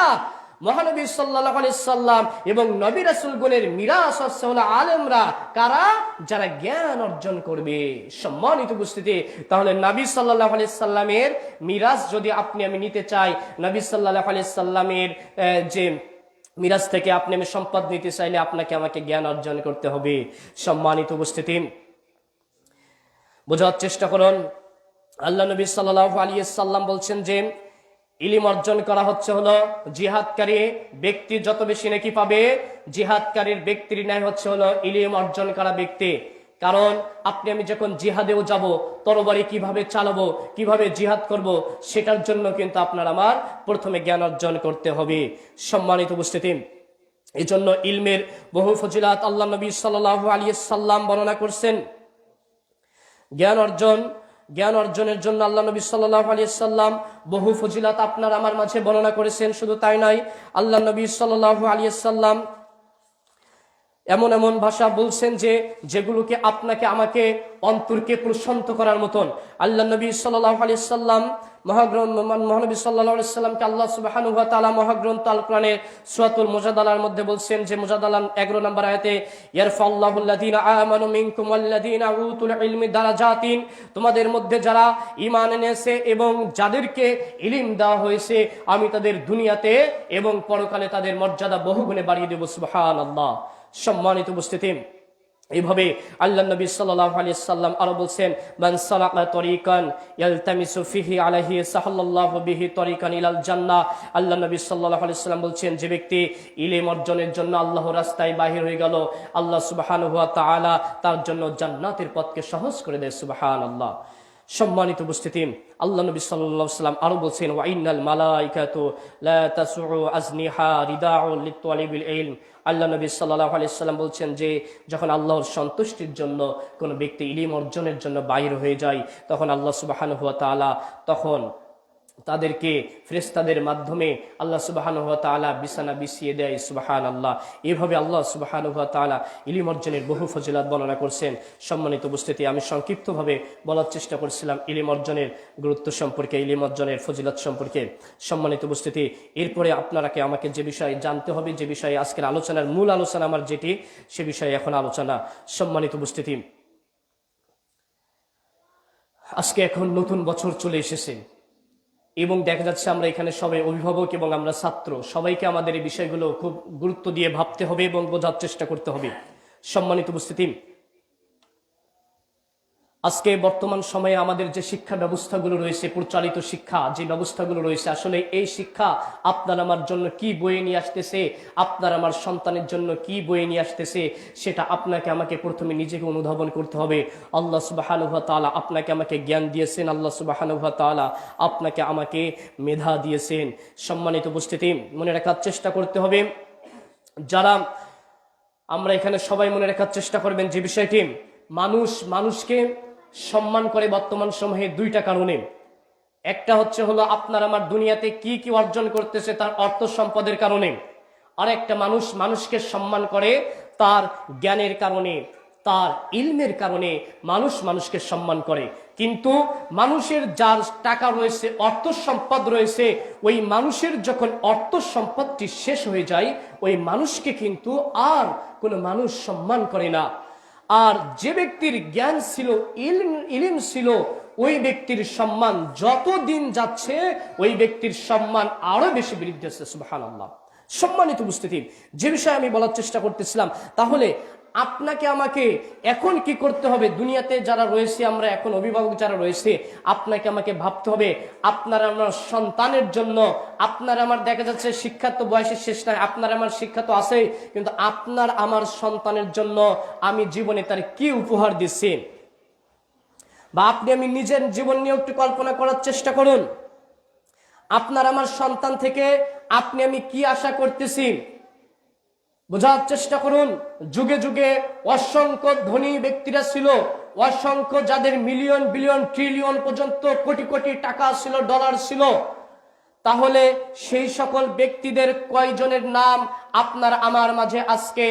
মহানবী সাল্লাল্লাহু আলাইহি সাল্লাম এবং নবী রাসূলগণের মিরাস হলো আলেমরা। কারা? যারা জ্ঞান অর্জন করবে। সম্মানিত উপস্থিতি, তাহলে নবী সাল্লাল্লাহু আলাইহি সাল্লামের মিরাস যদি আপনি আমি নিতে চাই, নবী সাল্লাল্লাহু আলাইহি সাল্লামের যে মিরাস থেকে আপনি আমি সম্পদ নিতে চাইলে আপনাকে আমাকে জ্ঞান অর্জন করতে হবে। সম্মানিত উপস্থিতি, বোঝার চেষ্টা করুন। আল্লাহ নবী সাল্লাল্লাহু আলাইহি সাল্লাম বলছেন যে ইলম অর্জন করা হচ্ছে হলো জিহাদকারী ব্যক্তি যত বেশি নেকি পাবে, জিহাদকারীর ব্যক্তির ন্যায় হচ্ছে হলো ইলম অর্জন করা ব্যক্তি। কারণ আপনি আমি যখন জিহাদেও যাব, তরবারি কিভাবে চালাবো, কিভাবে জিহাদ করব, সেটার জন্য কিন্তু আপনার আমার প্রথমে জ্ঞান অর্জন করতে হবে। সম্মানিত উপস্থিতি, এই জন্য ইলমের বহু ফজিলাত আল্লাহ নবী সাল্লাল্লাহু আলাইহি সাল্লাম বর্ণনা করছেন। জ্ঞান অর্জনের জন্য আল্লাহ নবী সাল্লাল্লাহু আলাইহি সাল্লাম বহু ফজিলাত আপনার আমার মাঝে বর্ণনা করেছেন। শুধু তাই নয়, আল্লাহ নবী সাল্লাল্লাহু আলাইহি সাল্লাম এমন এমন ভাষা বলছেন যে যেগুলোকে আপনাকে আমাকে অন্তরকে প্রশান্ত করার মতন। আল্লাহ নবী সাল্লাল্লাহু আলাইহি সাল্লাম মহানবী সাল্লাল্লাহু আলাইহি সাল্লামকে আল্লাহ সুবহানাহু ওয়া তাআলা মহাগ্রন্থ আল কোরআনের সূরাতুল মুজাদালার মধ্যে বলছেন যে মুজাদালা 11 নম্বর আয়াতে, ইয়ারফাল্লাহু আল্লাযীনা আমানু মিনকুম ওয়াল্লাযীনা উতুল ইলমি দারাজাতিন, তোমাদের মধ্যে যারা ঈমান এনেছে এবং যাদেরকে ইলম দেওয়া হয়েছে আমি তাদের দুনিয়াতে এবং পরকালে তাদের মর্যাদা বহুগুণে বাড়িয়ে দেব। সুবহানাল্লাহ। সম্মানিত উপস্থিতি, এইভাবে আল্লাহ নবী সাল্লাল্লাহু আলাইহি সাল্লাম আরো বলছেন, মান সালাকা তরিকান ইয়ালতামিসু ফিহি আলাইহি সাহাল্লাল্লাহু বিহি তরিকান ইলাল জান্নাহ। আল্লাহ নবী সাল্লাল্লাহু আলাইহি সাল্লাম বলছেন, যে ব্যক্তি ইলম অর্জনের জন্য আল্লাহর রাস্তায় বাহির হয়ে গেল, আল্লাহ সুবহানাহু ওয়া তাআলা তার জন্য জান্নাতের পথকে সহজ করে দেয়। সুবহানাল্লাহ। সম্মানিত উপস্থিতি, আল্লাহ নবী সাল্লাল্লাহু আলাইহি সাল্লাম আরো বলছেন, ওয়া ইন্নাল মালাইকাতু লা তাসউ আজনিহা রিদাউ লিতালিবিল ইলম। আল্লাহ নবী সাল্লাল্লাহু আলাইহি সাল্লাম বলছেন যে যখন আল্লাহর সন্তুষ্টির জন্য কোনো ব্যক্তি ইলম অর্জনের জন্য বাইর হয়ে যায়, তখন আল্লাহ সুবহানাহু ওয়া তাআলা তখন তাদেরকে ফেরেশতাদের মাধ্যমে আল্লাহ সুবহানাহু ওয়া তাআলা বিছানা বিছিয়ে দেয়। সুবহানাল্লাহ। এভাবে আল্লাহ সুবহানাহু ওয়া তাআলা ইলম অর্জনের বহু ফজিলত বর্ণনা করছেন। সম্মানিত উপস্থিতি, আমি সংক্ষিপ্তভাবে বলার চেষ্টা করছিলাম ইলম অর্জনের গুরুত্ব সম্পর্কে, ইলম অর্জনের ফজিলত সম্পর্কে। সম্মানিত উপস্থিতি, এরপরে আপনারাকে আমাকে যে বিষয়ে জানতে হবে, যে বিষয়ে আজকের আলোচনার মূল আলোচনা আমার যেটি, সে বিষয়ে এখন আলোচনা। সম্মানিত উপস্থিতি, আজকে এখন নতুন বছর চলে এসেছে এবং দেখা যাচ্ছে আমরা এখানে সবাই অভিভাবক এবং আমরা ছাত্র, সবাইকে আমাদের এই বিষয়গুলো খুব গুরুত্ব দিয়ে ভাবতে হবে এবং বোঝার চেষ্টা করতে হবে। সম্মানিত উপস্থিতি, আজকে বর্তমান সময়ে আমাদের যে শিক্ষা ব্যবস্থাগুলো রয়েছে, প্রচলিত শিক্ষা যে ব্যবস্থাগুলো রয়েছে, আসলে এই শিক্ষা আপনার আমার জন্য কি বয়ে নিয়ে আসতেছে, আপনার আমার সন্তানের জন্য কি বয়ে নিয়ে আসতেছে, সেটা আপনাকে আমাকে প্রথমে নিজেকে অনুধাবন করতে হবে। আল্লাহ সুবহানাহু ওয়া তাআলা আপনাকে আমাকে জ্ঞান দিয়েছেন, আল্লাহ সুবহানাহু ওয়া তাআলা আপনাকে আমাকে মেধা দিয়েছেন। সম্মানিত উপস্থিতি, মনে রাখার চেষ্টা করতে হবে, যারা আমরা এখানে সবাই মনে রাখার চেষ্টা করবেন যে বিষয়টি, মানুষকে সম্মান করে বর্তমান সময়ে দুইটা কারণে। একটা হচ্ছে হলো আপনার আমার দুনিয়াতে কি কি অর্জন করতেছে তার অর্থ সম্পদের কারণে, আর একটা মানুষকে সম্মান করে তার জ্ঞানের কারণে, তার ইলমের কারণে মানুষ মানুষকে সম্মান করে। কিন্তু মানুষের যার টাকা রয়েছে, অর্থ সম্পদ রয়েছে, ওই মানুষের যখন অর্থ সম্পদটি শেষ হয়ে যায়, ওই মানুষকে কিন্তু আর কোনো মানুষ সম্মান করে না। আর যে ব্যক্তির জ্ঞান ছিল, ইলম ছিল, ওই ব্যক্তির সম্মান যত দিন যাচ্ছে ওই ব্যক্তির সম্মান আরো বেশি বৃদ্ধি হচ্ছে। সুবহানাল্লাহ। সম্মানিত উপস্থিতি, যে বিষয়ে আমি বলার চেষ্টা করতেছিলাম, তাহলে আপনাকে আমাকে এখন কি করতে হবে? দুনিয়াতে যারা রয়েছে, আমরা এখন অভিভাবক যারা রয়েছে, আপনাকে আমাকে ভাবতে হবে আপনার আমার সন্তানের জন্য। আপনার আমার দেখা যাচ্ছে শিক্ষা তো বয়সের শেষ নাই, আপনার আমার শিক্ষা তো আছে, কিন্তু আপনার আমার সন্তানের জন্য আমি জীবনে তার কি উপহার দিচ্ছি, বা আপনি আমি নিজের জীবন নিয়ে একটু কল্পনা করার চেষ্টা করুন। আপনার আমার সন্তান থেকে আপনি আমি কি আশা করতেছি বোঝার চেষ্টা করুন। যুগে যুগে অসংখ্য ধনী ব্যক্তিরা ছিল, অসংখ্য যাদের মিলিয়ন বিলিয়ন ট্রিলিয়ন পর্যন্ত কোটি কোটি টাকা ছিল, ডলার ছিল। তাহলে সেই সকল ব্যক্তিদের কয়জনের নাম আপনার আমার মাঝে আজকে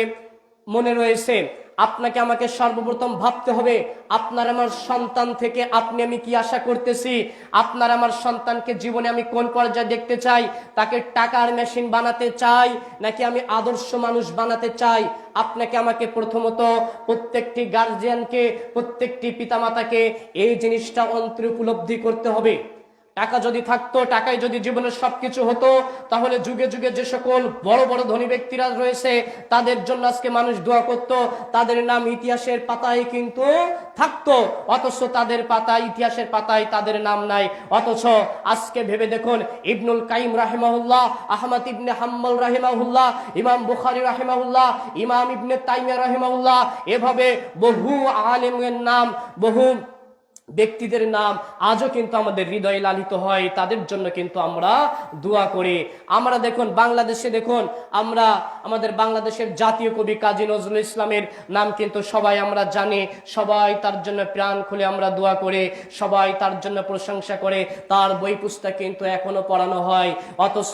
মনে রয়েছে? আপনাকে আমাকে সর্বপ্রথম ভাবতে হবে আপনার আমার সন্তান থেকে আপনি আমি কি আশা করতেছি। আপনার আমার সন্তানকে জীবনে আমি কোন পর্যায়ে দেখতে চাই? তাকে টাকার মেশিন বানাতে চাই, নাকি আমি আদর্শ মানুষ বানাতে চাই? আপনাকে আমাকে প্রথমত প্রত্যেকটি গার্জিয়ানকে, প্রত্যেকটি পিতামাতাকে এই জিনিসটা অন্তরে উপলব্ধি করতে হবে। টাকা যদি থাকতো, টাকায় যদি জীবনের সবকিছু হতো, তাহলে যুগে যুগে যে সকল বড় বড় ধনী ব্যক্তিরা রয়েছে তাদের জন্য আজকে মানুষ দোয়া করত, তাদের নাম ইতিহাসের পাতায় কিন্তু থাকতো, অথচ তাদের পাতায়, ইতিহাসের পাতায় তাদের নাম নাই। অথচ আজকে ভেবে দেখুন, ইবনুল কাইম রাহিমাহুল্লাহ, আহমদ ইবনে হাম্বল রাহিমাহুল্লাহ, ইমাম বুখারী রাহিমাহুল্লাহ, ইমাম ইবনে তাইমিয়া রাহিমাহুল্লাহ, এভাবে বহু আলেমের নাম, বহু ব্যক্তিদের নাম আজও কিন্তু আমাদের হৃদয়ে লালিত হয়। তাদের জন্য কিন্তু আমরা দোয়া করি। আমরা দেখুন বাংলাদেশে, দেখুন আমরা আমাদের বাংলাদেশের জাতীয় কবি কাজী নজরুল ইসলামের নাম কিন্তু সবাই আমরা জানি, সবাই তার জন্য প্রাণ খুলে আমরা দোয়া করে, সবাই তার জন্য প্রশংসা করে, তার বই পুস্তক কিন্তু এখনো পড়ানো হয়। অথচ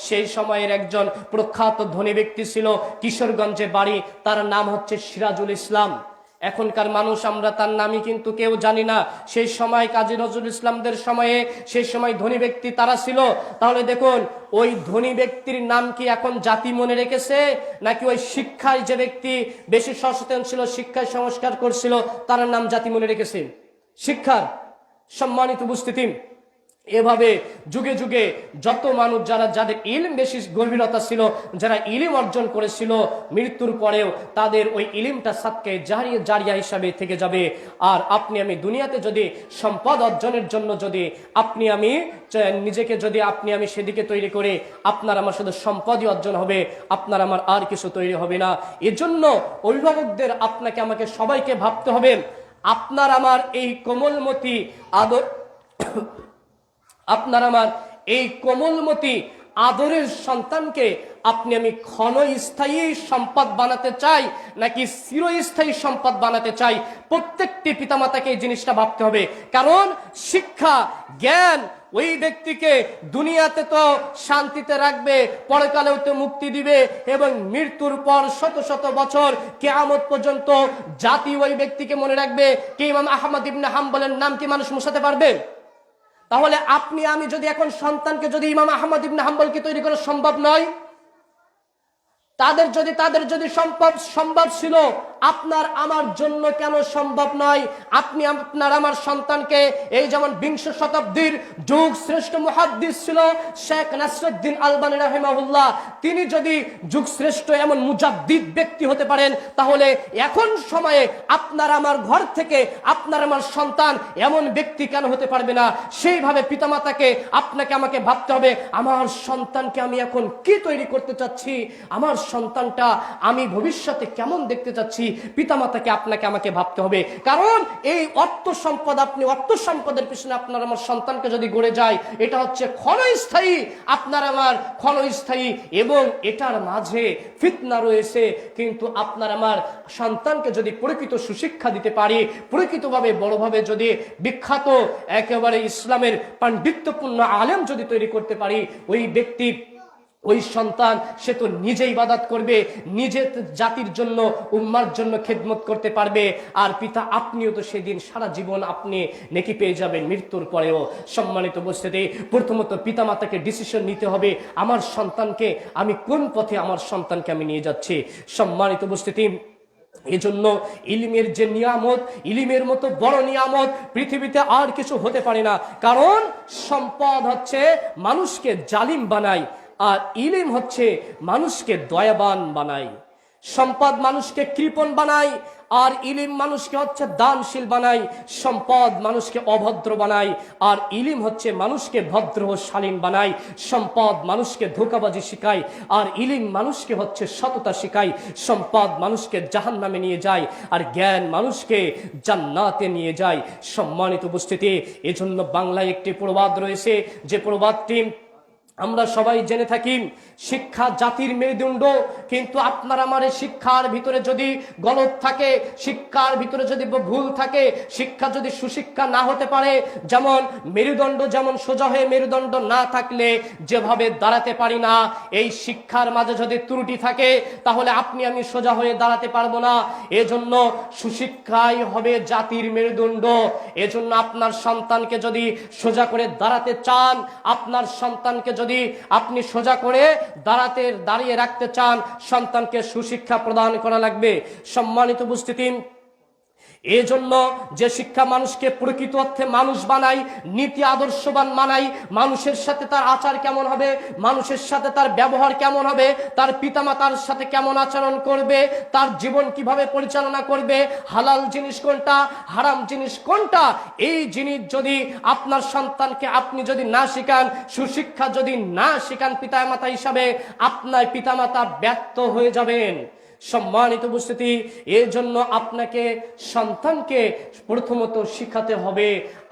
সেই সময়ের একজন প্রখ্যাত ধনী ব্যক্তি ছিল, কিশোরগঞ্জে বাড়ি, তার নাম হচ্ছে সিরাজুল ইসলাম। এখনকার মানুষ আমরা তার নামই কিন্তু কেউ জানি না। সেই সময় কাজী নজরুল ইসলামদের সময়ে সেই সময় ধনী ব্যক্তি তারা ছিল। তাহলে দেখুন, ওই ধনী ব্যক্তির নাম কি এখন জাতি মনে রেখেছে, নাকি ওই শিক্ষায় যে ব্যক্তি বেশি সচেতন ছিল, শিক্ষায় সংস্কার করছিল, তার নাম জাতি মনে রেখেছে? শিক্ষার। সম্মানিত উপস্থিতি, এভাবে যুগে যুগে যত মানুষ যাদের ইলম বেশি গভীরতা ছিল, যারা ইলম অর্জন করেছিল, মৃত্যুর পরেও তাদের ওই ইলমটা সাদকে জারিয়া হিসাবে থেকে যাবে। আর আপনি আমি দুনিয়াতে যদি সম্পদ অর্জনের জন্য যদি আপনি আমি নিজেকে যদি আপনি আমি সেদিকে তৈরি করে, আপনার আমার শুধু সম্পদই অর্জন হবে, আপনার আমার আর কিছু তৈরি হবে না। এজন্য অভিভাবকদের আপনাকে আমাকে সবাইকে ভাবতে হবে, আপনার আমার এই কোমলমতি আপনার আমার এই কোমলমতি আদরের সন্তানকে আপনি আমি ক্ষণস্থায়ী সম্পদ বানাতে চাই, নাকি চিরস্থায়ী সম্পদ বানাতে চাই? প্রত্যেকটি পিতামাতাকে এই জিনিসটা ভাবতে হবে। কারণ শিক্ষা, জ্ঞান ওই ব্যক্তিকে দুনিয়াতে তো শান্তিতে রাখবে, পরকালেও তো মুক্তি দিবে, এবং মৃত্যুর পর শত শত বছর কিয়ামত পর্যন্ত জাতি ওই ব্যক্তিকে মনে রাখবে। কি ইমাম আহমদ ইবনে হাম্বলের নাম কি মানুষ মুছাতে পারবে? তাহলে আপনি আমি যদি এখন সন্তানকে যদি ইমাম আহমদ ইবনে হাম্বলকে তৈরি করা সম্ভব নয়, তাদের যদি সম্ভব ছিল, আপনার আমার জন্য কেন সম্ভব নয়? আপনি আপনার আমার সন্তানকে, এই যেমন বিংশ শতাব্দীর যুগ শ্রেষ্ঠ মুহাদ্দিস ছিল শেখ নাসরুদ্দিন আলবানী রাহিমাহুল্লাহ, তিনি যদি যুগ শ্রেষ্ঠ এমন মুজাদ্দিদ ব্যক্তি হতে পারেন, তাহলে এখন সময়ে আপনার আমার ঘর থেকে আপনার আমার সন্তান এমন ব্যক্তি কেন হতে পারবে না? সেইভাবে পিতামাতাকে আপনাকে আমাকে ভাবতে হবে, আমার সন্তানকে আমি এখন কি তৈরি করতে চাচ্ছি, আমার সন্তানটা আমি ভবিষ্যতে কেমন দেখতে চাচ্ছি। পিতামাতাকে আপনাকে আমাকে ভাবতে হবে। কারণ এই অর্থ সম্পদ, আপনি অর্থ সম্পদের পিছনে আপনার আমার সন্তানকে যদি গড়ে যায়, এটা হচ্ছে ক্ষণস্থায়ী, আপনার আমার ক্ষণস্থায়ী, এবং এটার মাঝে ফিতনা রয়েছে। কিন্তু আপনার আমার সন্তানকে যদি প্রকৃত সুশিক্ষা দিতে পারি, প্রকৃতভাবে বড়ভাবে যদি বিখ্যাত একেবারে ইসলামের পাণ্ডিত্যপূর্ণ আলেম যদি তৈরি করতে পারি, ওই ব্যক্তি ওই সন্তান সে তো নিজে ইবাদত করবে, নিজে জাতির জন্য উম্মার জন্য খেদমত করতে পারবে, আর পিতা আপনিও তো সেদিন সারা জীবন আপনি নেকি পেয়ে যাবেন মৃত্যুর পরেও। সম্মানিত উপস্থিতি, প্রথমত পিতামাতাকে ডিসিশন নিতে হবে আমার সন্তানকে আমি কোন পথে আমার সন্তানকে আমি নিয়ে যাচ্ছি। সম্মানিত উপস্থিতি, এজন্য ইলমের যে নিয়ামত, ইলমের মতো বড় নিয়ামত পৃথিবীতে আর কিছু হতে পারে না। কারণ সম্পদ হচ্ছে মানুষকে জালিম বানায়, আর ইলম হচ্ছে মানুষকে দয়াবান বানায়। সম্পদ মানুষকে কৃপণ বানায়, আর ইলিম মানুষকে হচ্ছে দানশীল বানায়। সম্পদ মানুষকে অভদ্র বানায়, আর ইলিম হচ্ছে মানুষকে ভদ্র ও শালীন বানায়। সম্পদ মানুষকে ধোঁকাবাজি শিখায়, আর ইলিম মানুষকে হচ্ছে সততা শিখায়। সম্পদ মানুষকে জাহান্নামে নিয়ে যায়, আর জ্ঞান মানুষকে জান্নাতে নিয়ে যায়। সম্মানিত উপস্থিতি, এজন্য বাংলায় একটি প্রবাদ রয়েছে, যে প্রবাদটি আমরা সবাই জেনে থাকি, শিক্ষা জাতির মেরুদণ্ড। কিন্তু আপনার আমার শিক্ষার ভিতরে যদি গলত থাকে, শিক্ষার ভিতরে যদি ভুল থাকে, শিক্ষা যদি সুশিক্ষা না হতে পারে, যেমন মেরুদণ্ড যেমন সোজা হয়ে মেরুদণ্ড না থাকলে যেভাবে দাঁড়াতে পারি না, এই শিক্ষার মাঝে যদি ত্রুটি থাকে তাহলে আপনি আমি সোজা হয়ে দাঁড়াতে পারবো না। এজন্য সুশিক্ষাই হবে জাতির মেরুদণ্ড। এজন্য আপনার সন্তানকে যদি সোজা করে দাঁড়াতে চান, আপনার সন্তানকে যদি আপনি সোজা করে দাঁড়িয়ে রাখতে চান, সন্তানকে সুশিক্ষা প্রদান করা লাগবে। সম্মানিত উপস্থিতি, এজন্য যে শিক্ষা মানুষকে প্রকৃত অর্থে মানুষ বানায়, নীতি আদর্শবান বানায়, মানুষের সাথে তার আচার কেমন হবে, মানুষের সাথে তার ব্যবহার কেমন হবে, তার পিতামাতার সাথে কেমন আচরণ করবে, তার জীবন কিভাবে পরিচালনা করবে, হালাল জিনিস কোনটা, হারাম জিনিস কোনটা, এই জিনিস যদি আপনার সন্তানকে আপনি যদি না শিখান, সুশিক্ষা যদি না শিখান পিতামাতা হিসাবে, আপনার পিতামাতা ব্যর্থ হয়ে যাবেন। সম্মানিত উপস্থিতি, এর জন্য আপনাকে সন্তানকে প্রথমত শিখাতে হবে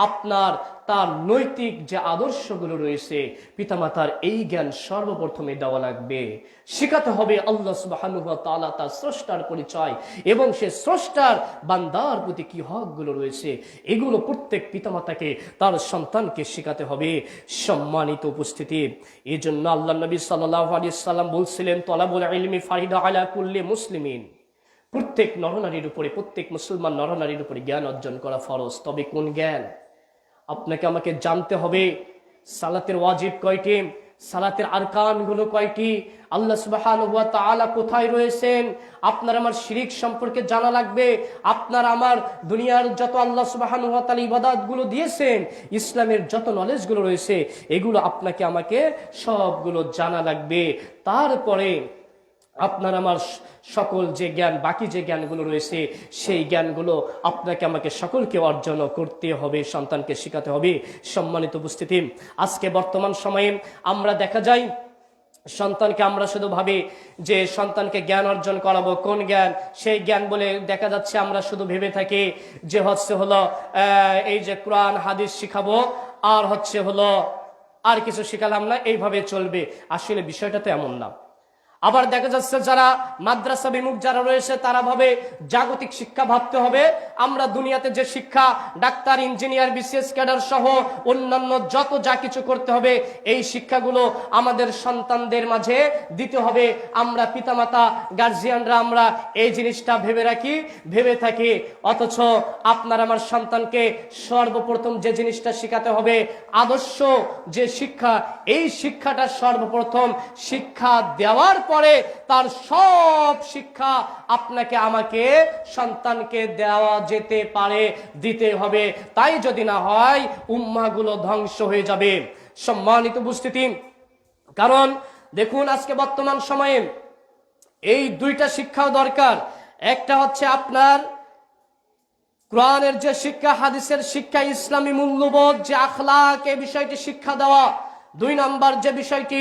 আপনার তার নৈতিক যে আদর্শগুলো রয়েছে, পিতামাতার এই জ্ঞান সর্বপ্রথমে দেওয়া লাগবে। শিখাতে হবে আল্লাহ সুবহানাহু ওয়া তাআলা তার স্রষ্টার পরিচয়, এবং সে স্রষ্টার বান্দার প্রতি কি হকগুলো রয়েছে, এগুলো প্রত্যেক পিতামাতাকে তার সন্তানকে শিখাতে হবে। সম্মানিত উপস্থিতি, এই জন্য আল্লাহ নবী সাল্লাল্লাহু আলাইহি সাল্লাম বলছিলেন, তলাবুল ইলমি ফারিদা আলা কুল্লি মুসলিমিন, প্রত্যেক নরনারীর উপরে, প্রত্যেক মুসলমান নরনারীর উপরে জ্ঞান অর্জন করা ফরজ। তবে কোন জ্ঞান? আপনাকে আমাকে জানতে হবে সালাতের ওয়াজিব কয়টি, সালাতের আরকানগুলো কয়টি, আল্লাহ সুবহানাহু ওয়া তাআলা কোথায় রয়েছেন, আপনার আমার শিরিক সম্পর্কে জানা লাগবে। আপনার আমার দুনিয়ার যত আল্লাহ সুবহানাহু ওয়া তাআলা ইবাদতগুলো দিয়েছেন, ইসলামের যত নলেজগুলো রয়েছে, এগুলো আপনাকে আমাকে সবগুলো জানা লাগবে। তারপরে আপনার আমার সকল যে জ্ঞান, বাকি যে জ্ঞানগুলো রয়েছে, সেই জ্ঞানগুলো আপনাকে আমাকে সকলকে অর্জন করতে হবে, সন্তানকে শেখাতে হবে। সম্মানিত উপস্থিতি, আজকে বর্তমান সময়ে আমরা দেখা যায় সন্তানকে আমরা শুধু ভাবি যে সন্তানকে জ্ঞান অর্জন করাবো, কোন জ্ঞান, সেই জ্ঞান বলে দেখা যাচ্ছে আমরা শুধু ভেবে থাকি যে হলো এই যে কোরআন হাদিস শিখাবো, আর হলো আর কিছু শিখালাম না, এইভাবে চলবে। আসলে বিষয়টা তো এমন না। আবার দেখা যাচ্ছে যারা মাদ্রাসা বিমুখ যারা রয়েছে, তারা ভাবে জাগতিক শিক্ষা ভাবতে হবে। আমরা দুনিয়াতে যে শিক্ষা, ডাক্তার, ইঞ্জিনিয়ার, বিসিএস ক্যাডার সহ অন্যান্য যত যা কিছু করতে হবে, এই শিক্ষাগুলো আমাদের সন্তানদের মাঝে দিতে হবে। আমরা পিতামাতা, গার্জিয়ানরা আমরা এই জিনিসটা ভেবে থাকি, অথচ আপনার আমার সন্তানকে সর্বপ্রথম যে জিনিসটা শেখাতে হবে, আদর্শ যে শিক্ষা, এই শিক্ষাটা সর্বপ্রথম শিক্ষা দেওয়ার পরে তার সব শিক্ষা আপনাকে আমাকে সন্তানকে দেওয়া যেতে পারে, দিতে হবে। তাই যদি না হয় উম্মাহগুলো ধ্বংস হয়ে যাবে। সম্মানিত উপস্থিতি, কারণ দেখুন আজকে বর্তমান সময়ে এই দুইটা শিক্ষাও দরকার। একটা হচ্ছে আপনার কোরআনের যে শিক্ষা, হাদিসের শিক্ষা, ইসলামী মূল্যবোধ যে আখলাক, এই বিষয়টি শিক্ষা দেওয়া। দুই নাম্বার যে বিষয়টি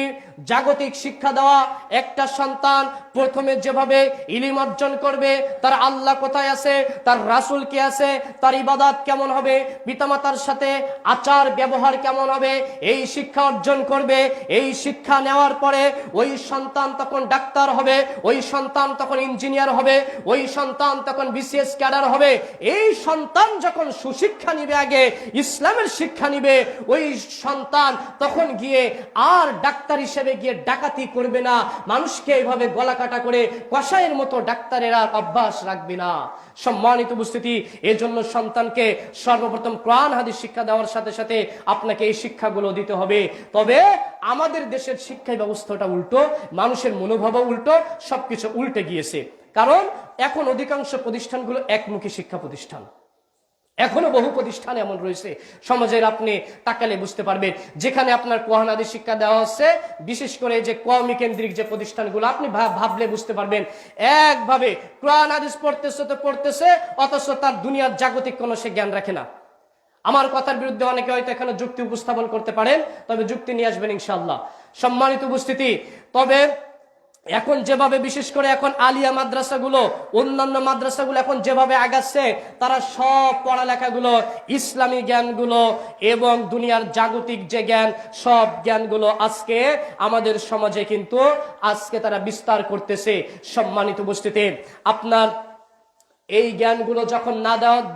জাগতিক শিক্ষা দেওয়া। একটা সন্তান প্রথমে যেভাবে ইলম অর্জন করবে, তার আল্লাহ কোথায় আছে, তার রাসূল কে আছে, তার ইবাদত কেমন হবে, পিতামাতার সাথে আচার ব্যবহার কেমন হবে, এই শিক্ষা অর্জন করবে। এই শিক্ষা নেওয়ার পরে ওই সন্তান তখন ডাক্তার হবে, ওই সন্তান তখন ইঞ্জিনিয়ার হবে, ওই সন্তান তখন বিসিএস ক্যাডার হবে। এই সন্তান যখন সুশিক্ষা নিবে, আগে ইসলামের শিক্ষা নিবে, ওই সন্তান তখন গিয়ে আর ডাক্তার হিসেবে গিয়ে ডাকাতি করবে না, মানুষকে এইভাবে গলা কাটা করে কসাইয়ের মতো ডাক্তারের আর অভ্যাস রাখবে না। সম্মানিত উপস্থিতি, এজন্য সন্তানকে সর্বপ্রথম কোরআন হাদিস শিক্ষা দেওয়ার সাথে সাথে আপনাকে এই শিক্ষাগুলো দিতে হবে। তবে আমাদের দেশের শিক্ষা ব্যবস্থাটা উল্টো, মানুষের মনোভাবও উল্টো, সবকিছু উল্টে গিয়েছে। কারণ এখন অধিকাংশ প্রতিষ্ঠানগুলো একমুখী শিক্ষা প্রতিষ্ঠান। এখনো বহু প্রতিষ্ঠান এমন রয়েছে সমাজের, আপনি তাকালে বুঝতে পারবেন, যেখানে আপনার কোরআন হাদিস শিক্ষা দেওয়া হচ্ছে, বিশেষ করে যে কওমি কেন্দ্রিক যে প্রতিষ্ঠানগুলো, আপনি ভাবলে বুঝতে পারবেন, একভাবে কোরআন হাদিস পড়তেছে তো পড়তেছে, অথচ তার দুনিয়ার জাগতিক কোনো সে জ্ঞান রাখে না। আমার কথার বিরুদ্ধে অনেকে হয়তো এখানে যুক্তি উপস্থাপন করতে পারেন, তবে যুক্তি নিয়ে আসবেন ইনশাআল্লাহ। সম্মানিত উপস্থিতি, তবে এখন যেভাবে, বিশেষ করে এখন আলিয়া মাদ্রাসাগুলো, অন্যান্য মাদ্রাসাগুলো এখন যেভাবে আগাচ্ছে, তারা সব পড়ালেখাগুলো, ইসলামী জ্ঞানগুলো এবং দুনিয়ার জাগতিক যে জ্ঞান, সব জ্ঞানগুলো আজকে আমাদের সমাজে কিন্তু আজকে তারা বিস্তার করতেছে। সম্মানিত উপস্থিতি, আপনার এই জ্ঞানগুলো যখন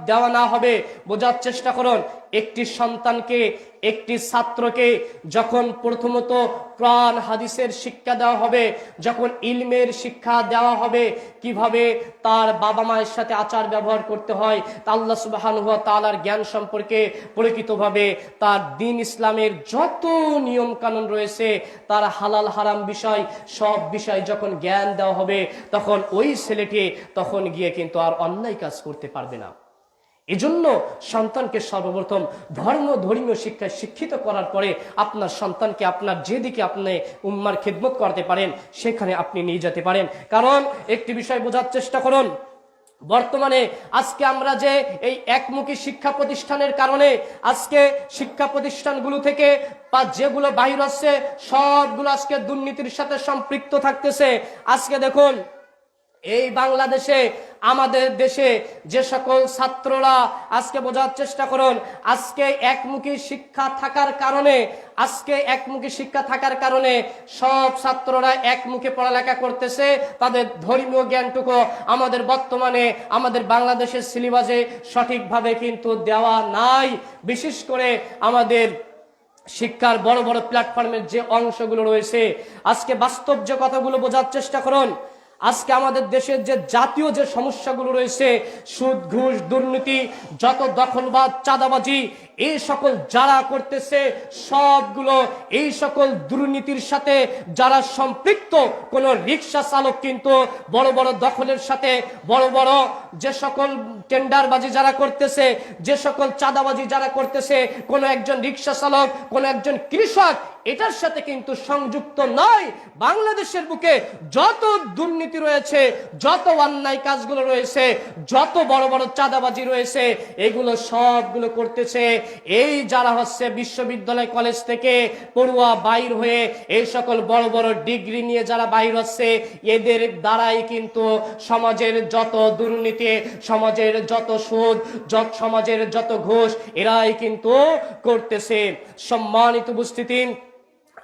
দেওয়া না হবে, বোঝার চেষ্টা করুন, একটি সন্তানকে, একটি ছাত্রকে যখন প্রথমত কোরআন হাদিসের শিক্ষা দেওয়া হবে, যখন ইলমের শিক্ষা দেওয়া হবে, কিভাবে তার বাবা মায়ের সাথে আচার ব্যবহার করতে হয়, তা আল্লাহ সুবহানাহু ওয়া তাআলার জ্ঞান সম্পর্কে প্রকৃতভাবে তার দ্বীন ইসলামের যত নিয়ম কানুন রয়েছে, তার হালাল হারাম বিষয়, সব বিষয় যখন জ্ঞান দেওয়া হবে, তখন ওই ছেলেটি তখন গিয়ে কিন্তু আর অন্যায় কাজ করতে পারবে না। এজন্য সন্তানকে সর্বপ্রথম ধর্মীয় শিক্ষায় শিক্ষিত করার পরে আপনার সন্তানকে আপনার যেদিকে আপনি উম্মার খেদমত করতে পারেন সেখানে আপনি নিয়ে যেতে পারেন। কারণ একটি বিষয় বোঝার চেষ্টা করুন, বর্তমানে আজকে আমরা যে এই একমুখী শিক্ষা প্রতিষ্ঠানের কারণে আজকে শিক্ষা প্রতিষ্ঠানগুলো থেকে বা যেগুলো বাহির হচ্ছে সবগুলো আজকে দুর্নীতির সাথে সম্পৃক্ত থাকতেছে। আজকে দেখুন, এই বাংলাদেশে, আমাদের দেশে যে সকল ছাত্ররা, আজকে বোঝার চেষ্টা করুন, আজকে একমুখী শিক্ষা থাকার কারণে সব ছাত্ররা একমুখী পড়ালেখা করতেছে, তাদের ধর্মীয় জ্ঞানটুকু আমাদের বর্তমানে আমাদের বাংলাদেশের সিলেবাসে সঠিকভাবে কিন্তু দেওয়া নাই। বিশেষ করে আমাদের শিক্ষার বড় বড় প্ল্যাটফর্মের যে অংশগুলো রয়েছে, আজকে বাস্তব যে কথাগুলো বোঝার চেষ্টা করুন, আজকে আমাদের দেশের যে জাতীয় যে সমস্যাগুলো রয়েছে, সুদ ঘুষ দুর্নীতি, যত দখলবাদ চাঁদাবাজি, এই সকল যারা করতেছে সবগুলো এই সকল দুর্নীতির সাথে যারা সম্পৃক্ত, কোন রিক্সা চালক কিন্তু বড় বড় দখলের সাথে, বড় বড় যে সকল টেন্ডারবাজি যারা করতেছে, যে সকল চাঁদাবাজি যারা করতেছে, কোন একজন রিক্সা চালক, কোন একজন কৃষক এটার সাথে কিন্তু সংযুক্ত নয়। বাংলাদেশের বুকে যত দুর্নীতি রয়েছে, যত অন্যায় কাজগুলো রয়েছে, যত বড় বড় চাঁদাবাজি রয়েছে, এগুলো সবগুলো করতেছে এই যারা হচ্ছে বিশ্ববিদ্যালয় কলেজ থেকে পড়ুয়া বাইর হয়ে এই সকল বড় বড় ডিগ্রি নিয়ে যারা বাইর হচ্ছে, এদের দ্বারাই কিন্তু সমাজের যত দুর্নীতি, সমাজের যত সুদ, সমাজের যত ঘুষ, এরাই কিন্তু করতেছে। সম্মানিত উপস্থিতি,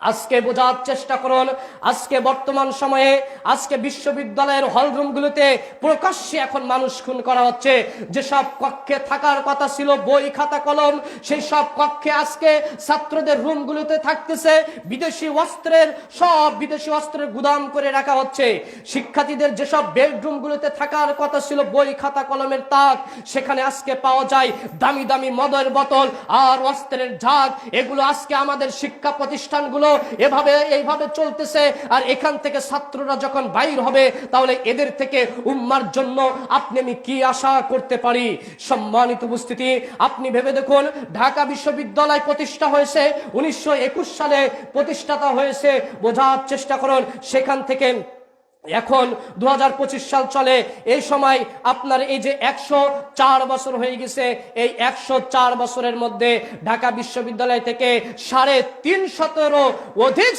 আজকে বোঝার চেষ্টা করুন, আজকে বর্তমান সময়ে আজকে বিশ্ববিদ্যালয়ের হলরুমগুলোতে প্রকাশ্যে এখন মানুষ খুন করা হচ্ছে। যেসব কক্ষে থাকার কথা ছিল বই খাতা কলম, সেই সব কক্ষে আজকে ছাত্রদের রুমগুলোতে থাকতেছে বিদেশি অস্ত্রের গুদাম করে রাখা হচ্ছে। শিক্ষার্থীদের যেসব বেডরুমগুলোতে থাকার কথা ছিল বই খাতা কলমের তাক, সেখানে আজকে পাওয়া যায় দামি দামি মদের বোতল আর অস্ত্রের ঝাঁক। এগুলো আজকে আমাদের শিক্ষা প্রতিষ্ঠানগুলো এইভাবে চলতেছে। আর এখান থেকে ছাত্ররা যখন বাইর হবে, তাহলে এদের থেকে উম্মার জন্য আপনি আমি কি আশা করতে পারি? সম্মানিত উপস্থিতি, আপনি ভেবে দেখুন, ঢাকা বিশ্ববিদ্যালয় প্রতিষ্ঠা হয়েছে 1921 সালে প্রতিষ্ঠাতা হয়েছে। বোঝার চেষ্টা করুন, সেখান থেকে এখন 2025 সাল চলে। এই সময় আপনার এই যে 104 বছর হয়ে গেছে, এই 104 বছরের মধ্যে ঢাকা বিশ্ববিদ্যালয় থেকে 350 অধিক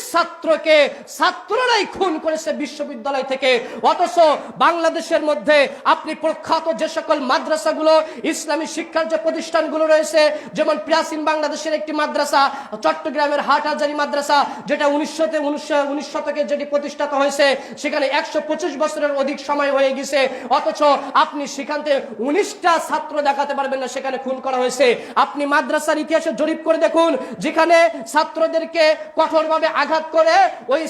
ছাত্ররাই খুন করেছে বিশ্ববিদ্যালয় থেকে। অথচ বাংলাদেশের মধ্যে আপনি প্রখ্যাত যে সকল মাদ্রাসাগুলো, ইসলামী শিক্ষার যে প্রতিষ্ঠানগুলো রয়েছে, যেমন প্রাচীন বাংলাদেশের একটি মাদ্রাসা চট্টগ্রামের হাটহাজারী মাদ্রাসা, যেটা 19 শতকে যেটি প্রতিষ্ঠাতা হয়েছে, সেখানে 125 বছরের অধিক সময় হয়ে গেছে, অথচ আপনি সেখান থেকে 19টা ছাত্র দেখাতে পারবেন না সেখানে খুন করা হয়েছে। আপনি মাদ্রাসার ইতিহাসে জরিপ করে দেখুন, যেখানে ছাত্রদেরকে কঠোরভাবে আঘাত করে ওই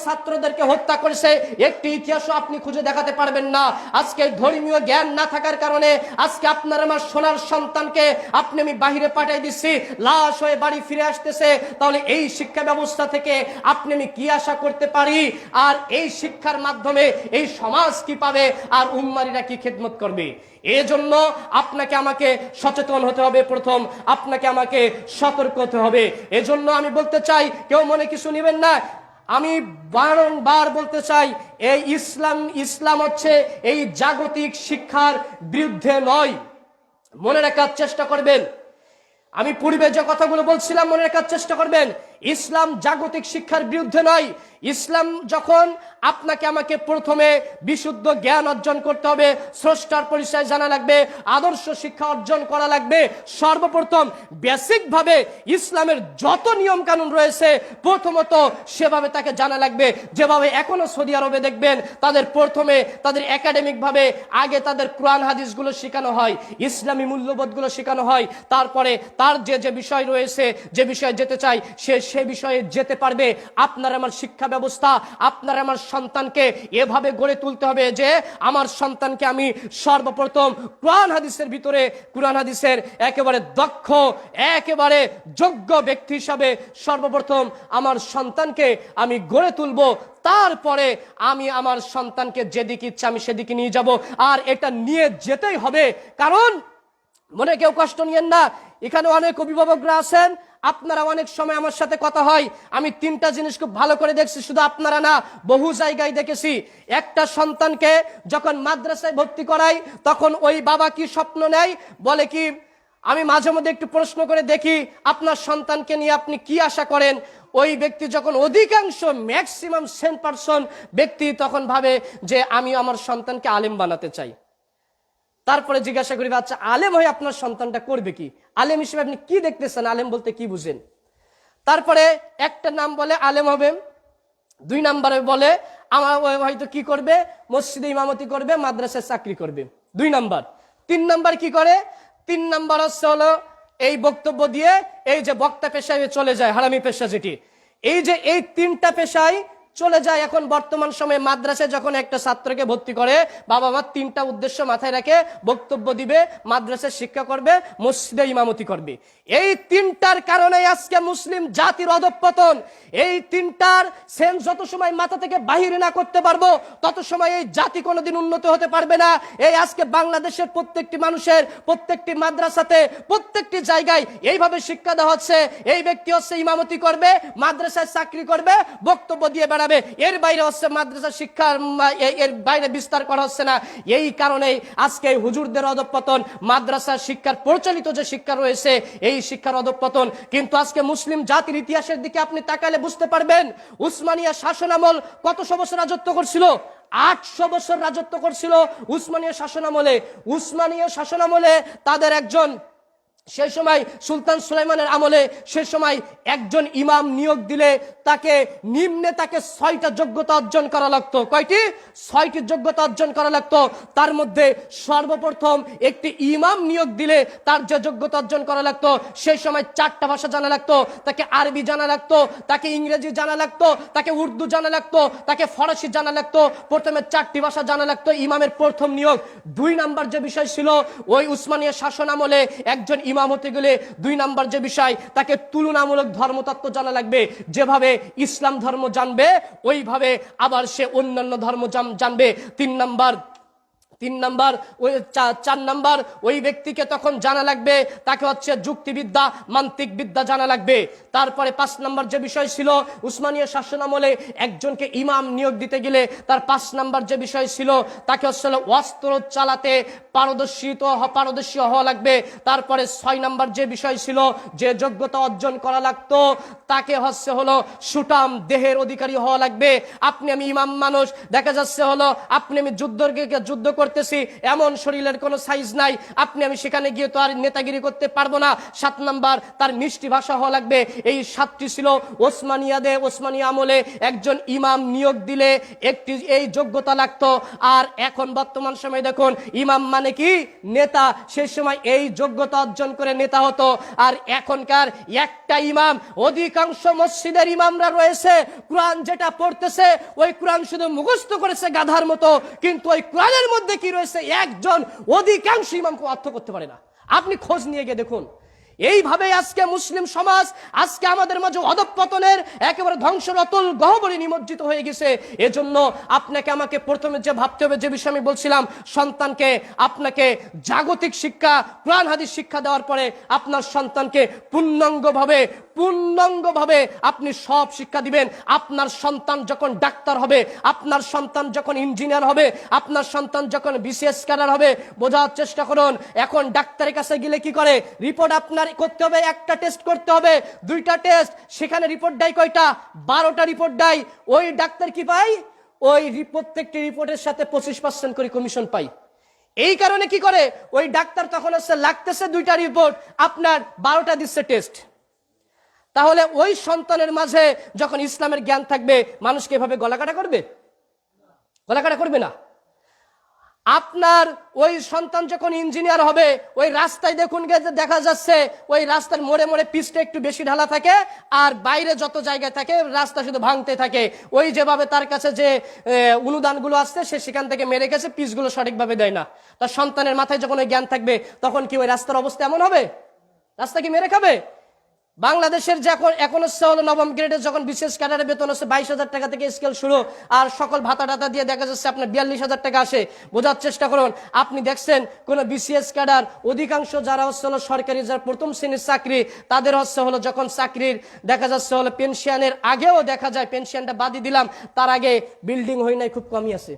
ছাত্রদেরকে হত্যা করেছে, একটি ইতিহাসও আপনি খুঁজে দেখাতে পারবেন না। আজকে ধর্মীয় জ্ঞান না থাকার কারণে আজকে আপনার আমার সোনার সন্তানকে আমি বাহিরে পাঠিয়ে দিচ্ছি, লাশ হয়ে বাড়ি ফিরে আসতেছে। তাহলে এই শিক্ষা ব্যবস্থা থেকে আমি কি আশা করতে পারি? আর এই শিক্ষার মাধ্যমে এই সমাজ কি পাবে, আর উম্মারিরা কি খেদমত করবে? এজন্য আপনাকে আমাকে সচেতন হতে হবে, প্রথম আপনাকে আমাকে সতর্ক হতে হবে। এজন্য আমি বলতে চাই, কেউ মনে কিছু নেবেন না, আমি বারংবার বলতে চাই, এই ইসলাম হচ্ছে এই জাগতিক শিক্ষার বিরুদ্ধে নয়। মনে রাখার চেষ্টা করবেন, আমি পূর্বে যে কথাগুলো বলছিলাম মনে রাখার চেষ্টা করবেন। ইসলাম জাগতিক শিক্ষার বিরুদ্ধে নয়। ইসলাম যখন আপনাকে আমাকে প্রথমে বিশুদ্ধ জ্ঞান অর্জন করতে হবে, স্রষ্টার পরিচয় জানা লাগবে, আদর্শ শিক্ষা অর্জন করা লাগবে। সর্বপ্রথম বেসিক ভাবে ইসলামের যত নিয়ম কানুন রয়েছে প্রথমত সেভাবে তাকে জানা লাগবে। যেভাবে এখনো সৌদি আরবে দেখবেন তাদের প্রথমে তাদের একাডেমিক ভাবে আগে তাদের কোরআন হাদিসগুলো শেখানো হয়, ইসলামী মূল্যবোধগুলো শেখানো হয়, তারপরে তার যে বিষয় রয়েছে, যে বিষয়ে যেতে চাই সে বিষয়ে যেতে পারবে। আপনার আমার শিক্ষা ব্যবস্থা, আপনার আমার সন্তানকে এভাবে গড়ে তুলতে হবে যে আমার সন্তানকে আমি সর্বপ্রথম কোরআন হাদিসের ভিতরে, কোরআন হাদিসের একেবারে দক্ষ, একেবারে যোগ্য ব্যক্তি হিসাবে সর্বপ্রথম আমার সন্তানকে আমি গড়ে তুলব। তারপরে আমি আমার সন্তানকে যেদিকে ইচ্ছা আমি সেদিকে নিয়ে যাব। আর এটা নিয়ে যেতেই হবে, কারণ মনে কেউ কষ্ট নিয়েন না, এখানে অনেক অভিভাবকরা আছেন, আপনারা অনেক সময় আমার সাথে কথা হয়, আমি 3টা জিনিস খুব ভালো করে দেখছি, শুধু আপনারা না বহু জায়গায় দেখেছি। একটা সন্তানকে যখন মাদ্রাসায় ভর্তি করাই তখন ওই বাবা কি স্বপ্ন নেয়, বলে কি, আমি মাঝে মধ্যে একটু প্রশ্ন করে দেখি আপনার সন্তানকে নিয়ে আপনি কি আশা করেন। ওই ব্যক্তি যখন অধিকাংশ ম্যাক্সিমাম 10% ব্যক্তি তখন ভাবে যে আমি আমার সন্তানকে আলেম বানাতে চাই। তারপরে জিজ্ঞাসা করি, আচ্ছা আলেম হয়ে আপনার সন্তানটা করবে কি? আলেম হিসেবে আপনি কি দেখতেছেন? আলেম বলতে কি বুঝেন? তারপরে একটা নাম বলে আলেম হবে, 2 নম্বরে বলে আমার হয়তো কি করবে, মসজিদে ইমামতি করবে, মাদ্রাসায় চাকরি করবে, 2 নম্বর। 3 নম্বর কি করে? 3 নম্বর হলো এই বক্তব্য দিয়ে এই যে বক্তা পেশায় চলে যায়, হারামি পেশা যেটি, এই যে এই 3টা পেশায় চলে যায়। এখন বর্তমান সময়ে মাদ্রাসায় যখন একটা ছাত্রকে ভর্তি করে, বাবা মা 3টা উদ্দেশ্য মাথায় রাখে, বক্তব্য দিবে, মাদ্রাসায় শিক্ষা করবে, মসজিদে ইমামতি করবে। এই 3টার কারণে আজকে মুসলিম জাতির অধঃপতন। এই 3টার সেন্স যত সময় মাথা থেকে বাহির না করতে পারবো তত সময় এই জাতি কোনোদিন উন্নত হতে পারবে না। এই আজকে বাংলাদেশের প্রত্যেকটি মানুষের প্রত্যেকটি মাদ্রাসাতে প্রত্যেকটি জায়গায় এইভাবে শিক্ষা দেওয়া হচ্ছে, এই ব্যক্তি হচ্ছে ইমামতি করবে, মাদ্রাসায় চাকরি করবে, বক্তব্য দিয়ে বেড়াবে, এর বাইরে হচ্ছে মাদ্রাসা শিক্ষার এর বাইরে বিস্তার করা হচ্ছে না। এই কারণেই আজকে হুজুরদের অধঃপতন, মাদ্রাসা শিক্ষার প্রচলিত যে শিক্ষা রয়েছে এই শিক্ষার অধঃপতন। কিন্তু আজকে মুসলিম জাতির ইতিহাসের দিকে আপনি তাকালে বুঝতে পারবেন, উসমানিয়া শাসনামল কতশো বছর রাজত্ব করছিল? 800 বছর রাজত্ব করছিল উসমানিয়া শাসনামলে। উসমানিয়া শাসনামলে তাদের একজন, সেই সময় সুলতান সুলাইমানের আমলে সে সময় একজন ইমাম নিয়োগ দিলে তাকে নিম্নে তাকে 6টা যোগ্যতা অর্জন করা লাগতো। কয়টি? 6টি যোগ্যতা অর্জন করা লাগতো। তার মধ্যে সর্বপ্রথম একটি ইমাম নিয়োগ দিলে তার যে যোগ্যতা অর্জন করা লাগতো, সেই সময় 4টা ভাষা জানা লাগতো, তাকে আরবি জানা লাগতো, তাকে ইংরেজি জানা লাগতো, তাকে উর্দু জানা লাগতো, তাকে ফরাসি জানা লাগতো। প্রথমে 4টি ভাষা জানা লাগতো ইমামের প্রথম নিয়োগ। 2 নাম্বার যে বিষয় ছিল, ওই উসমানিয়া শাসন আমলে একজন ইমাম হতে গেলে 2 নাম্বার যে বিষয়, তাকে তুলনামূলক ধর্মতত্ত্ব জানা লাগবে। যেভাবে ইসলাম ধর্ম জানবে ওইভাবে আবার সে অন্যান্য ধর্ম জানবে। 3 নাম্বার ওই 4 নাম্বার ওই ব্যক্তিকে তখন জানা লাগবে, তাকে হচ্ছে যুক্তিবিদ্যা, মান্তিক বিদ্যা জানা লাগবে। তারপরে 5 নাম্বার যে বিষয় ছিল, উসমানিয়া শাসন আমলে একজনকে ইমাম নিয়োগ দিতে গেলে তার 5 নাম্বার যে বিষয় ছিল, তাকে হচ্ছে অস্ত্র চালাতে পারদর্শী হওয়া লাগবে। তারপরে 6 নাম্বার যে বিষয় ছিল, যে যোগ্যতা অর্জন করা লাগতো, তাকে হচ্ছে সুঠাম দেহের অধিকারী হওয়া লাগবে। আপনি আমি ইমাম মানুষ, দেখা যাচ্ছে আপনি আমি যুদ্ধ করতেছি, এমন শরীরের কোনো সাইজ নাই, আপনি আমি সেখানে গিয়ে তো আর নেতাগিরি করতে পারবো না। 7 নাম্বার, তার মিষ্টি ভাষা হওয়া লাগবে। এই 7টি ছিল ওসমানিয়া আমলে একজন ইমাম নিয়োগ দিলে একটি এই যোগ্যতা লাগতো। আর এখন বর্তমান সময় দেখুন, ইমাম মানে কি নেতা, সেই সময় এই যোগ্যতা অর্জন করে নেতা হতো। আর এখনকার একটা ইমাম, অধিকাংশ মসজিদের ইমামরা রয়েছে কোরআন যেটা পড়তেছে ওই কোরআন শুধু মুখস্থ করেছে গাধার মতো, কিন্তু ওই কোরআনের মধ্যে কি রয়েছে একজন অধিকাংশ ইমামকে অর্থ করতে পারে না। আপনি খোঁজ নিয়ে গিয়ে দেখুন। এইভাবে আজকে মুসলিম সমাজ আজকে আমাদের মাঝে অধঃপতনের একেবারে ধ্বংসের অতল গহ্বরে নিমজ্জিত হয়ে গেছে। এজন্য আপনাকে আমাকে প্রথমে যে ভাবতে হবে, যে বিষয় আমি বলছিলাম, সন্তানকে আপনাকে জাগতিক শিক্ষা, কোরআন হাদিস শিক্ষা দেওয়ার পরে আপনার সন্তানকে পূর্ণাঙ্গভাবে আপনি সব শিক্ষা দিবেন। আপনার সন্তান যখন ডাক্তার হবে, আপনার সন্তান যখন ইঞ্জিনিয়ার হবে, আপনার সন্তান যখন বিসিএস ক্যাডার হবে, বোঝার চেষ্টা করুন। এখন ডাক্তারের কাছে গেলে কি করে, রিপোর্ট আপনার করতে হবে, একটা টেস্ট করতে হবে, 2টা টেস্ট, সেখানে রিপোর্ট দেয় কয়টা, 12টা রিপোর্ট দেয়। ওই ডাক্তার কি পায়, ওই প্রত্যেকটি রিপোর্টের সাথে 25% করে কমিশন পায়। এই কারণে কি করে, ওই ডাক্তার তখন হচ্ছে লাগতেছে 2টা রিপোর্ট, আপনার 12টা দিচ্ছে টেস্ট। তাহলে ওই সন্তানের মাঝে যখন ইসলামের জ্ঞান থাকবে, মানুষকে এভাবে গলাকাটা করবে না। আপনার ওই সন্তান যখন ইঞ্জিনিয়ার হবে, ওই রাস্তায় দেখুন দেখা যাচ্ছে ওই রাস্তার মোড়ে মোড়ে পিচটা একটু বেশি ঢালা থাকে, আর বাইরে যত জায়গায় থাকে রাস্তা শুধু ভাঙতে থাকে। ওই যেভাবে তার কাছে যে অনুদানগুলো আসছে সে সেখান থেকে মেরে গেছে, পিচগুলো সঠিকভাবে দেয় না। তার সন্তানের মাথায় যখন ওই জ্ঞান থাকবে, তখন কি ওই রাস্তার অবস্থা এমন হবে? রাস্তা কি মেরে খাবে? বাংলাদেশের এখন হচ্ছে হলো 9ম গ্রেডের যখন বিশেষ ক্যাডারের বেতন হচ্ছে 22,000 টাকা থেকে স্কেল শুরু, আর সকল ভাতা টাতা দিয়ে দেখা যাচ্ছে আপনার 42,000 টাকা আসে। বোঝার চেষ্টা করুন, আপনি দেখছেন কোন বিসিএস ক্যাডার, অধিকাংশ যারা হচ্ছে হলো সরকারি যারা প্রথম শ্রেণীর চাকরি, তাদের হচ্ছে হলো যখন চাকরির দেখা যাচ্ছে হলো পেনশনের আগেও দেখা যায়, পেনশনটা বাদই দিলাম, তার আগে বিল্ডিং হয় নাই, খুব কমই আছে।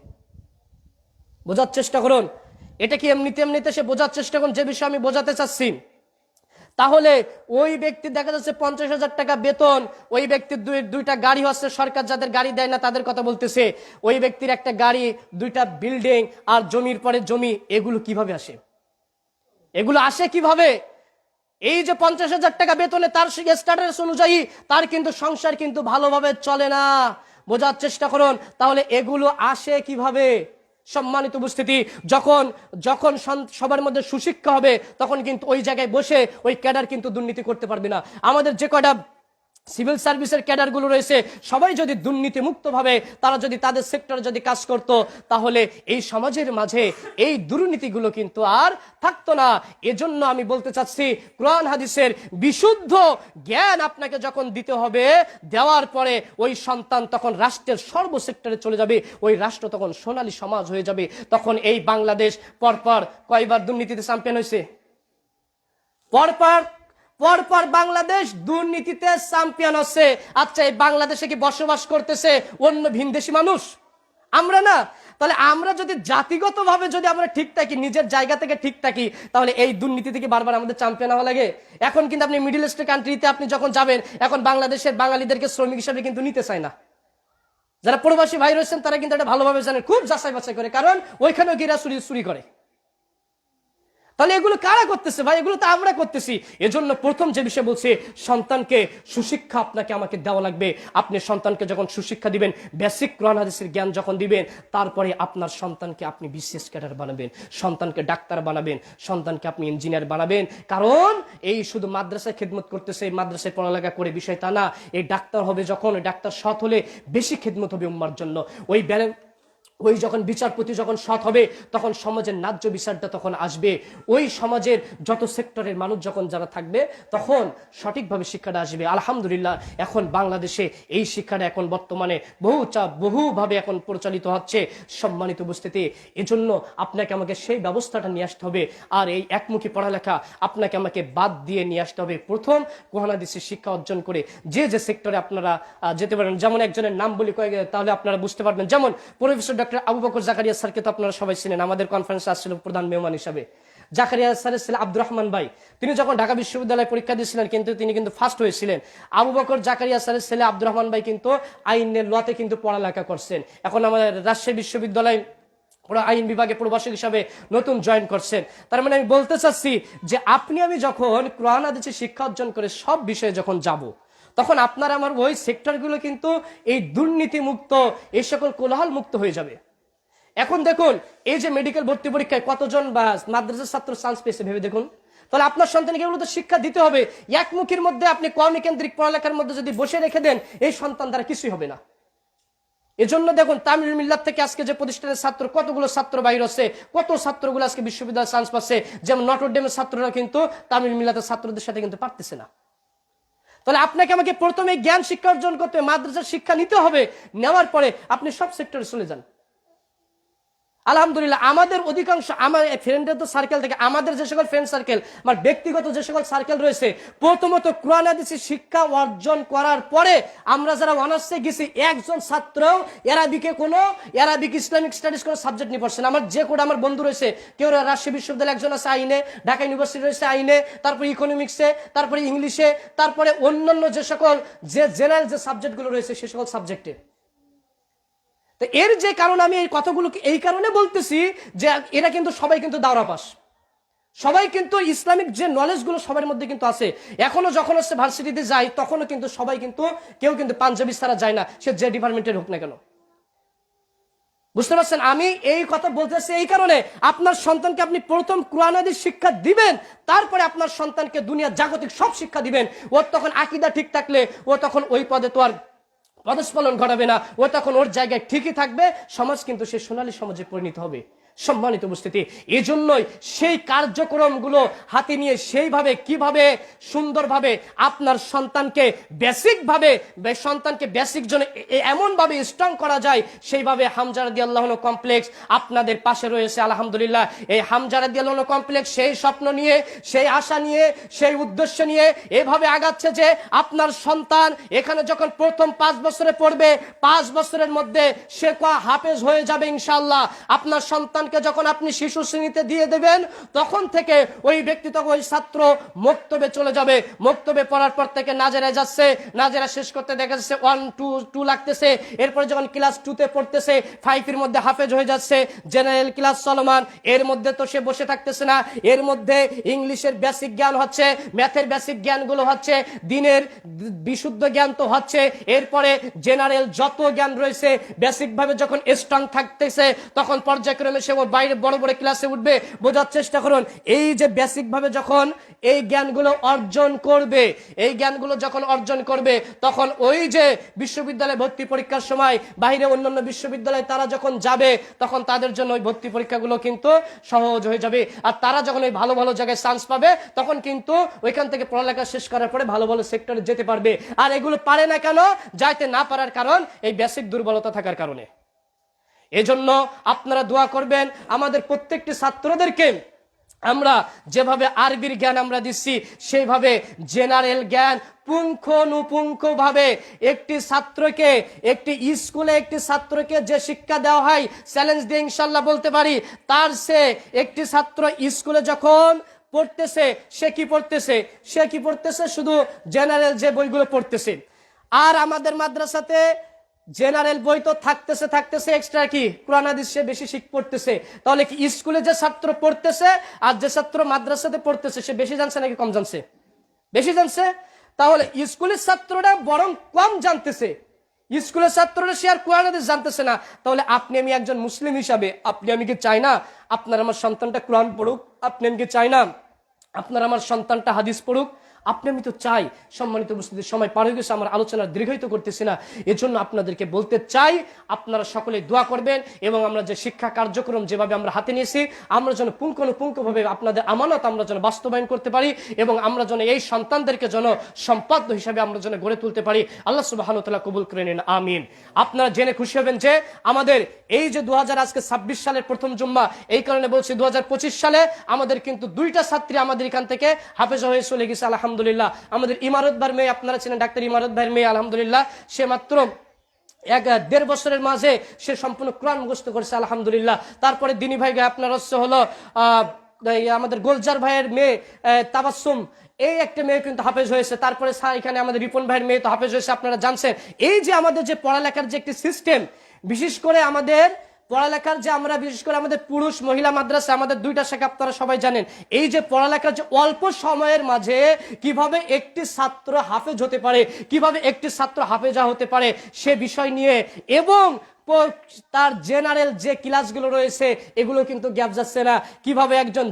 বোঝার চেষ্টা করুন, এটা কি এমনিতে সে বোঝার চেষ্টা করুন যে বিষয় আমি বোঝাতে চাচ্ছি। তাহলে ওই ব্যক্তি দেখা যাচ্ছে 50,000 টাকা বেতন, ওই ব্যক্তির 2টা গাড়ি হচ্ছে, সরকার যাদের গাড়ি দেয় না তাদের কথা বলতেছে, ওই ব্যক্তির একটা গাড়ি, 2টা বিল্ডিং, আর জমির পরে জমি, এগুলো কিভাবে আসে? এগুলো আসে কিভাবে? এই যে 50,000 টাকা বেতনে তার স্ট্যাটাস অনুযায়ী তার কিন্তু সংসার কিন্তু ভালোভাবে চলে না। বোঝার চেষ্টা করুন, তাহলে এগুলো আসে কিভাবে? সম্মানিত উপস্থিতি, যখন সবার মধ্যে সুশিক্ষা হবে, তখন কিন্তু ওই জায়গায় বসে ওই ক্যাডার কিন্তু দুর্নীতি করতে পারবে না। আমাদের যে কয়টা সিভিল সার্ভিসের ক্যাডারগুলো রয়েছে, সবাই যদি দুর্নীতি মুক্তভাবে তারা যদি তাদের সেক্টরে যদি কাজ করত, তাহলে এই সমাজের মাঝে এই দুর্নীতিগুলো কিন্তু আর থাকতো না। এজন্য আমি বলতে চাচ্ছি, কোরআন হাদিসের বিশুদ্ধ জ্ঞান আপনাকে যখন দিতে হবে, দেওয়ার পরে ওই সন্তান তখন রাষ্ট্রের সর্বসেক্টরে চলে যাবে, ওই রাষ্ট্র তখন সোনালী সমাজ হয়ে যাবে। তখন এই বাংলাদেশ পরপর কয়বার দুর্নীতিতে চ্যাম্পিয়ন হয়েছে? পরপর বাংলাদেশ দুর্নীতিতে চ্যাম্পিয়ন হচ্ছে। আচ্ছা, এই বাংলাদেশে কি বসবাস করতেছে অন্য ভিনদেশি মানুষ? আমরা না। তাহলে আমরা যদি জাতিগতভাবে যদি আমরা ঠিক থাকি, নিজের জায়গা থেকে ঠিক থাকি, তাহলে এই দুর্নীতি থেকে বারবার আমাদের চ্যাম্পিয়ন হওয়া লাগে? এখন কিন্তু আপনি মিডল ইস্টের কান্ট্রিতে আপনি যখন যাবেন, এখন বাংলাদেশের বাঙালিদেরকে শ্রমিক হিসাবে কিন্তু নিতে চায় না। যারা প্রবাসী ভাই রয়েছেন তারা কিন্তু এটা ভালোভাবে জানেন, খুব যাচাই বাছাই করে, কারণ ওইখানেও গিরা চুরি করে। তাহলে এগুলো কারা করতেছে ভাই? এগুলো তো আমরা করতেছি। এজন্য প্রথম যে বিষয় বলছে, সন্তানকে সুশিক্ষা আপনাকে আমাকে দেওয়া লাগবে। আপনি সন্তানকে যখন সুশিক্ষা দিবেন, বেসিক কোরআন হাদিসের জ্ঞান যখন দিবেন, তারপরে আপনার সন্তানকে আপনি বিসিএস ক্যাডার বানাবেন, সন্তানকে ডাক্তার বানাবেন, সন্তানকে আপনি ইঞ্জিনিয়ার বানাবেন। কারণ এই শুধু মাদ্রাসায় খেদমত করতেছে, এই মাদ্রাসায় পড়ালেখা করে বিষয় তা না। এই ডাক্তার হবে যখন, ডাক্তার সৎ হলে বেশি খেদমত হবে উম্মার জন্য। ওই যখন বিচারপতি যখন সৎ হবে, তখন সমাজের ন্যায্য বিচারটা তখন আসবে। ওই সমাজের যত সেক্টরের মানুষ যখন যারা থাকবে, তখন সঠিকভাবে শিক্ষাটা আসবে। আলহামদুলিল্লাহ, এখন বাংলাদেশে এই শিক্ষাটা এখন বর্তমানে বহুভাবে এখন পরিচালিত হচ্ছে। সম্মানিত উপস্থিতি, এজন্য আপনাকে আমাকে সেই ব্যবস্থাটা নিয়ে আসতে হবে। আর এই একমুখী পড়ালেখা আপনাকে আমাকে বাদ দিয়ে নিয়ে আসতে হবে। প্রথম কোরআন হাদিসের শিক্ষা অর্জন করে যে সেক্টরে আপনারা যেতে পারেন, যেমন একজনের নাম বলি তাহলে আপনারা বুঝতে পারবেন। যেমন প্রফেসর ডক্টর আবু বকর জাকারিয়া স্যারকে তো আপনারা সবাই চিনেন, আমাদের কনফারেন্সে আসছিল প্রধান মেহমান হিসাবে। জাকারিয়া স্যারের ছেলে আব্দুর রহমান ভাই, তিনি যখন ঢাকা বিশ্ববিদ্যালয়ে পরীক্ষা দিয়েছিলেন, তিনি কিন্তু ফার্স্ট হয়েছিলেন। আবু বকর জাকারিয়া স্যারের ছেলে আব্দুর রহমান ভাই কিন্তু আইনের লতে কিন্তু পড়ালেখা করছেন। এখন আমাদের রাজশাহী বিশ্ববিদ্যালয় ওরা আইন বিভাগে প্রভাষক হিসাবে নতুন জয়েন করছেন। তার মানে আমি বলতে চাচ্ছি যে আপনি আমি যখন কোরআন হাদিসের শিক্ষা অর্জন করে সব বিষয়ে যখন যাব, তখন আপনার আমার ওই সেক্টরগুলো কিন্তু এই দুর্নীতি মুক্ত, এই সকল কোলাহল মুক্ত হয়ে যাবে। এখন দেখুন, এই যে মেডিকেল ভর্তি পরীক্ষায় কতজন বা মাদ্রাসার ছাত্র চান্স পেয়েছে ভেবে দেখুন। তাহলে আপনার সন্তানকে এগুলো তো শিক্ষা দিতে হবে। একমুখীর মধ্যে আপনি কওমি কেন্দ্রিক পড়ালেখার মধ্যে যদি বসে রেখে দেন, এই সন্তান দ্বারা কিছুই হবে না। এজন্য দেখুন, তামিল মিল্লাত থেকে আজকে যে প্রতিষ্ঠানের ছাত্র, কতগুলো ছাত্র বাইর হচ্ছে, কত ছাত্রগুলো আজকে বিশ্ববিদ্যালয়ে চান্স পাচ্ছে। যেমন নটরডেমের ছাত্ররা কিন্তু তামিল মিল্লাতের ছাত্রদের সাথে কিন্তু পারতেছে না। তাহলে আপনাকে আমাকে প্রথমে জ্ঞান শিক্ষা অর্জন করতে হবে, মাদ্রাসার শিক্ষা নিতে হবে। নেওয়ার পরে আপনি সব সেক্টরে চলে যান। আলহামদুলিল্লাহ, আমাদের অধিকাংশ আমার ফ্রেন্ডের তো সার্কেল থেকে, আমাদের যে সকল ফ্রেন্ড সার্কেল, আমার ব্যক্তিগত যে সকল সার্কেল রয়েছে, প্রথমত কোরআন হাদিসের শিক্ষা অর্জন করার পরে আমরা যারা অনার্সে গেছি, একজন ছাত্রও অ্যারাবিক ইসলামিক স্টাডিজ কোনো সাবজেক্ট নিয়ে পড়ছে না। আমার যে কোটা আমার বন্ধু রয়েছে, কেউ রাজশাহী বিশ্ববিদ্যালয় একজন আছে আইনে, ঢাকা ইউনিভার্সিটি রয়েছে আইনে, তারপরে ইকোনমিক্সে, তারপরে ইংলিশে, তারপরে অন্যান্য যে সকল যে জেনারেল যে সাবজেক্টগুলো রয়েছে সে সকল সাবজেক্টে। তো এর যে কারণ, আমি এই কথাগুলো এই কারণে বলতেছি যে এরা কিন্তু সবাই কিন্তু দাওরা পাস, সবাই কিন্তু ইসলামিক যে নলেজগুলো সবার মধ্যে কিন্তু আছে। এখনো যখন হচ্ছে ভার্সিটিতে যাই, তখনও কিন্তু সবাই কিন্তু কেউ কিন্তু পাঞ্জাবি ছাড়া যায় না, সে যে ডিপার্টমেন্টের হোক না কেন। বুঝতে পারছেন? আমি এই কথা বলতেছি এই কারণে, আপনার সন্তানকে আপনি প্রথম কোরআন হাদিস শিক্ষা দিবেন, তারপরে আপনার সন্তানকে দুনিয়া জাগতিক সব শিক্ষা দিবেন। ওর তখন আকীদা ঠিক থাকলে ও তখন ওই পদে তো আর পদস্খলন ঘটাবে না, ও তখন ওর জায়গায় ঠিকই থাকবে। সমাজ কিন্তু সে সোনালী সমাজে পরিণত হবে। সম্মানিত উপস্থিতি, এই জন্যই সেই কার্যক্রমগুলো হাতে নিয়ে সেইভাবে কিভাবে সুন্দরভাবে আপনার সন্তানকে বেসিক জন্য এমন ভাবে স্ট্রং করা যায়, সেইভাবে হামজা রাদিয়াল্লাহু আনহু কমপ্লেক্স আপনাদের পাশে রয়েছে। আলহামদুলিল্লাহ, এই হামজা রাদিয়াল্লাহু আনহু কমপ্লেক্স সেই স্বপ্ন নিয়ে, সেই আশা নিয়ে, সেই উদ্দেশ্য নিয়ে এভাবে আগাচ্ছে যে আপনার সন্তান এখানে যখন প্রথম 5 বছরে পড়বে, 5 বছরের মধ্যে সে হাফেজ হয়ে যাবে ইনশাআল্লাহ। আপনার সন্তানকে যখন আপনি শিশু শ্রেণীতে দিয়ে দেবেন, তখন থেকে ওই ব্যক্তি, ওই ছাত্র মক্তবে চলে যাবে। মক্তবে পড়ার পর থেকে নাজেরায় যাচ্ছে, নাজেরা শেষ করতে দেখা যাচ্ছে 1 2 লাগতেছে। এরপরে যখন ক্লাস 2তে পড়তেছে, 5 এর মধ্যে হাফেজ হয়ে যাচ্ছে। জেনারেল ক্লাস চলমান, এর মধ্যে তো সে বসে থাকতেছে না, এর মধ্যে ইংলিশের বেসিক জ্ঞান হচ্ছে, ম্যাথের বেসিক জ্ঞানগুলো হচ্ছে, দিনের বিশুদ্ধ জ্ঞান তো হচ্ছে। এরপরে জেনারেল যত জ্ঞান রয়েছে বেসিক ভাবে যখন স্ট্রং থাকতেছে, তখন পর্যায়ক্রমে সে বাইরে বড় বড় ক্লাসে উঠবে। বোঝার চেষ্টা করুন, এই যে বেসিক ভাবে যখন এই জ্ঞানগুলো অর্জন করবে, এই জ্ঞানগুলো যখন অর্জন করবে, তখন ওই যে বিশ্ববিদ্যালয়ে ভর্তি পরীক্ষার সময় বাইরে অন্যান্য বিশ্ববিদ্যালয়ে তারা যখন যাবে, তখন তাদের জন্য ওই ভর্তি পরীক্ষাগুলো কিন্তু সহজ হয়ে যাবে। আর তারা যখন ওই ভালো ভালো জায়গায় চান্স পাবে, তখন কিন্তু ওইখান থেকে পড়ালেখা শেষ করার পরে ভালো ভালো সেক্টরে যেতে পারবে। আর এগুলো পারে না কেন? যাইতে না পারার কারণ এই বেসিক দুর্বলতা থাকার কারণে। এজন্য আপনারা দোয়া করবেন আমাদের প্রত্যেকটি ছাত্রদেরকে আমরা যেভাবে আরবির জ্ঞান আমরা দিচ্ছি, সেইভাবে জেনারেল জ্ঞান পুঙ্খানুপুঙ্খ ভাবে একটি ছাত্রকে, একটি স্কুলে একটি ছাত্রকে যে শিক্ষা দেওয়া হয়, চ্যালেঞ্জ দিয়ে ইনশাল্লাহ বলতে পারি, তার সে একটি ছাত্র স্কুলে যখন পড়তেছে, সে কি পড়তেছে? শুধু জেনারেল যে বইগুলো পড়তেছে। আর আমাদের মাদ্রাসাতে জেনারেল বই তো থাকতেছে এক্সট্রা কি কোরআন হাদিস সে বেশি পড়তেছে। তাহলে কি স্কুলে যে ছাত্র পড়তেছে আর যে ছাত্র মাদ্রাসাতে পড়তেছে, সে বেশি জানছে নাকি কম জানছে? বেশি জানছে। তাহলে স্কুলের ছাত্ররা বরং কম জানতেছে, স্কুলের ছাত্ররা সে আর কোরআন হাদিস জানতেছে না। তাহলে আপনি আমি একজন মুসলিম হিসাবে, আপনি আমি কি চাই না আপনার আমার সন্তানটা কোরআন পড়ুক? আপনি আমি কি চাই না আপনার আমার সন্তানটা হাদিস পড়ুক? আপনি আমি তো চাই। সম্মানিত উপস্থিতি, সময় পার হয়ে গেছে, আমার আলোচনা দীর্ঘায়িত করতেছি না। এজন্য আপনাদেরকে বলতে চাই, আপনারা সকলে দোয়া করবেন এবং আমরা যে শিক্ষা কার্যক্রম যেভাবে আমরা হাতে নিয়েছি, আমরা যেন পুঙ্খানুপুঙ্খভাবে আপনাদের আমানত আমরা যেন বাস্তবায়ন করতে পারি এবং আমরা যেন এই সন্তানদেরকে যেন সম্পাদ্য হিসাবে আমরা যেন গড়ে তুলতে পারি। আল্লাহ সুবহানাহু ওয়া তাআলা কবুল করে নিন, আমিন। আপনারা জেনে খুশি হবেন যে আমাদের এই যে 2026 সালের প্রথম জুম্মা, এই কারণে বলছি 2025 সালে আমাদের কিন্তু 2টা ছাত্রী আমাদের এখান থেকে হাফেজা হয়ে চলে গেছে আলহামদুলিল্লাহ। আমাদের ইমারত ভাইয়ের মেয়ে, আপনারা চেনেন ডাক্তার ইমারত ভাইয়ের মেয়ে, আলহামদুলিল্লাহ সে মাত্র 1.5 বছরের মাঝে সে সম্পূর্ণ কোরআন মুখস্থ করেছে আলহামদুলিল্লাহ। তারপরে দিনী ভাই আপনার হচ্ছে হলো আমাদের গোলজার ভাইয়ের মেয়ে তাবাসসুম, এই একটা মেয়ে কিন্তু হাফেজ হয়েছে। তারপরে এখানে আমাদের রিপন ভাইয়ের মেয়ে তো হাফেজ হয়েছে, আপনারা জানছেন। এই যে আমাদের যে পড়ালেখার যে একটি সিস্টেম, বিশেষ করে আমাদের পড়ালেখার যে আমরা বিশেষ করে আমাদের পুরুষ মহিলা মাদ্রাসা আমাদের দুইটা শাখা আপনারা সবাই জানেন, এই যে পড়ালেখার যে অল্প সময়ের মাঝে কিভাবে একটি ছাত্র হাফেজ হতে পারে, কিভাবে একটি ছাত্র হাফেজা হতে পারে সে বিষয় নিয়ে, এবং তার জেনারেল যে ক্লাসগুলো রয়েছে এগুলো কিন্তু গ্যাপ যাচ্ছে না, কিভাবে একজন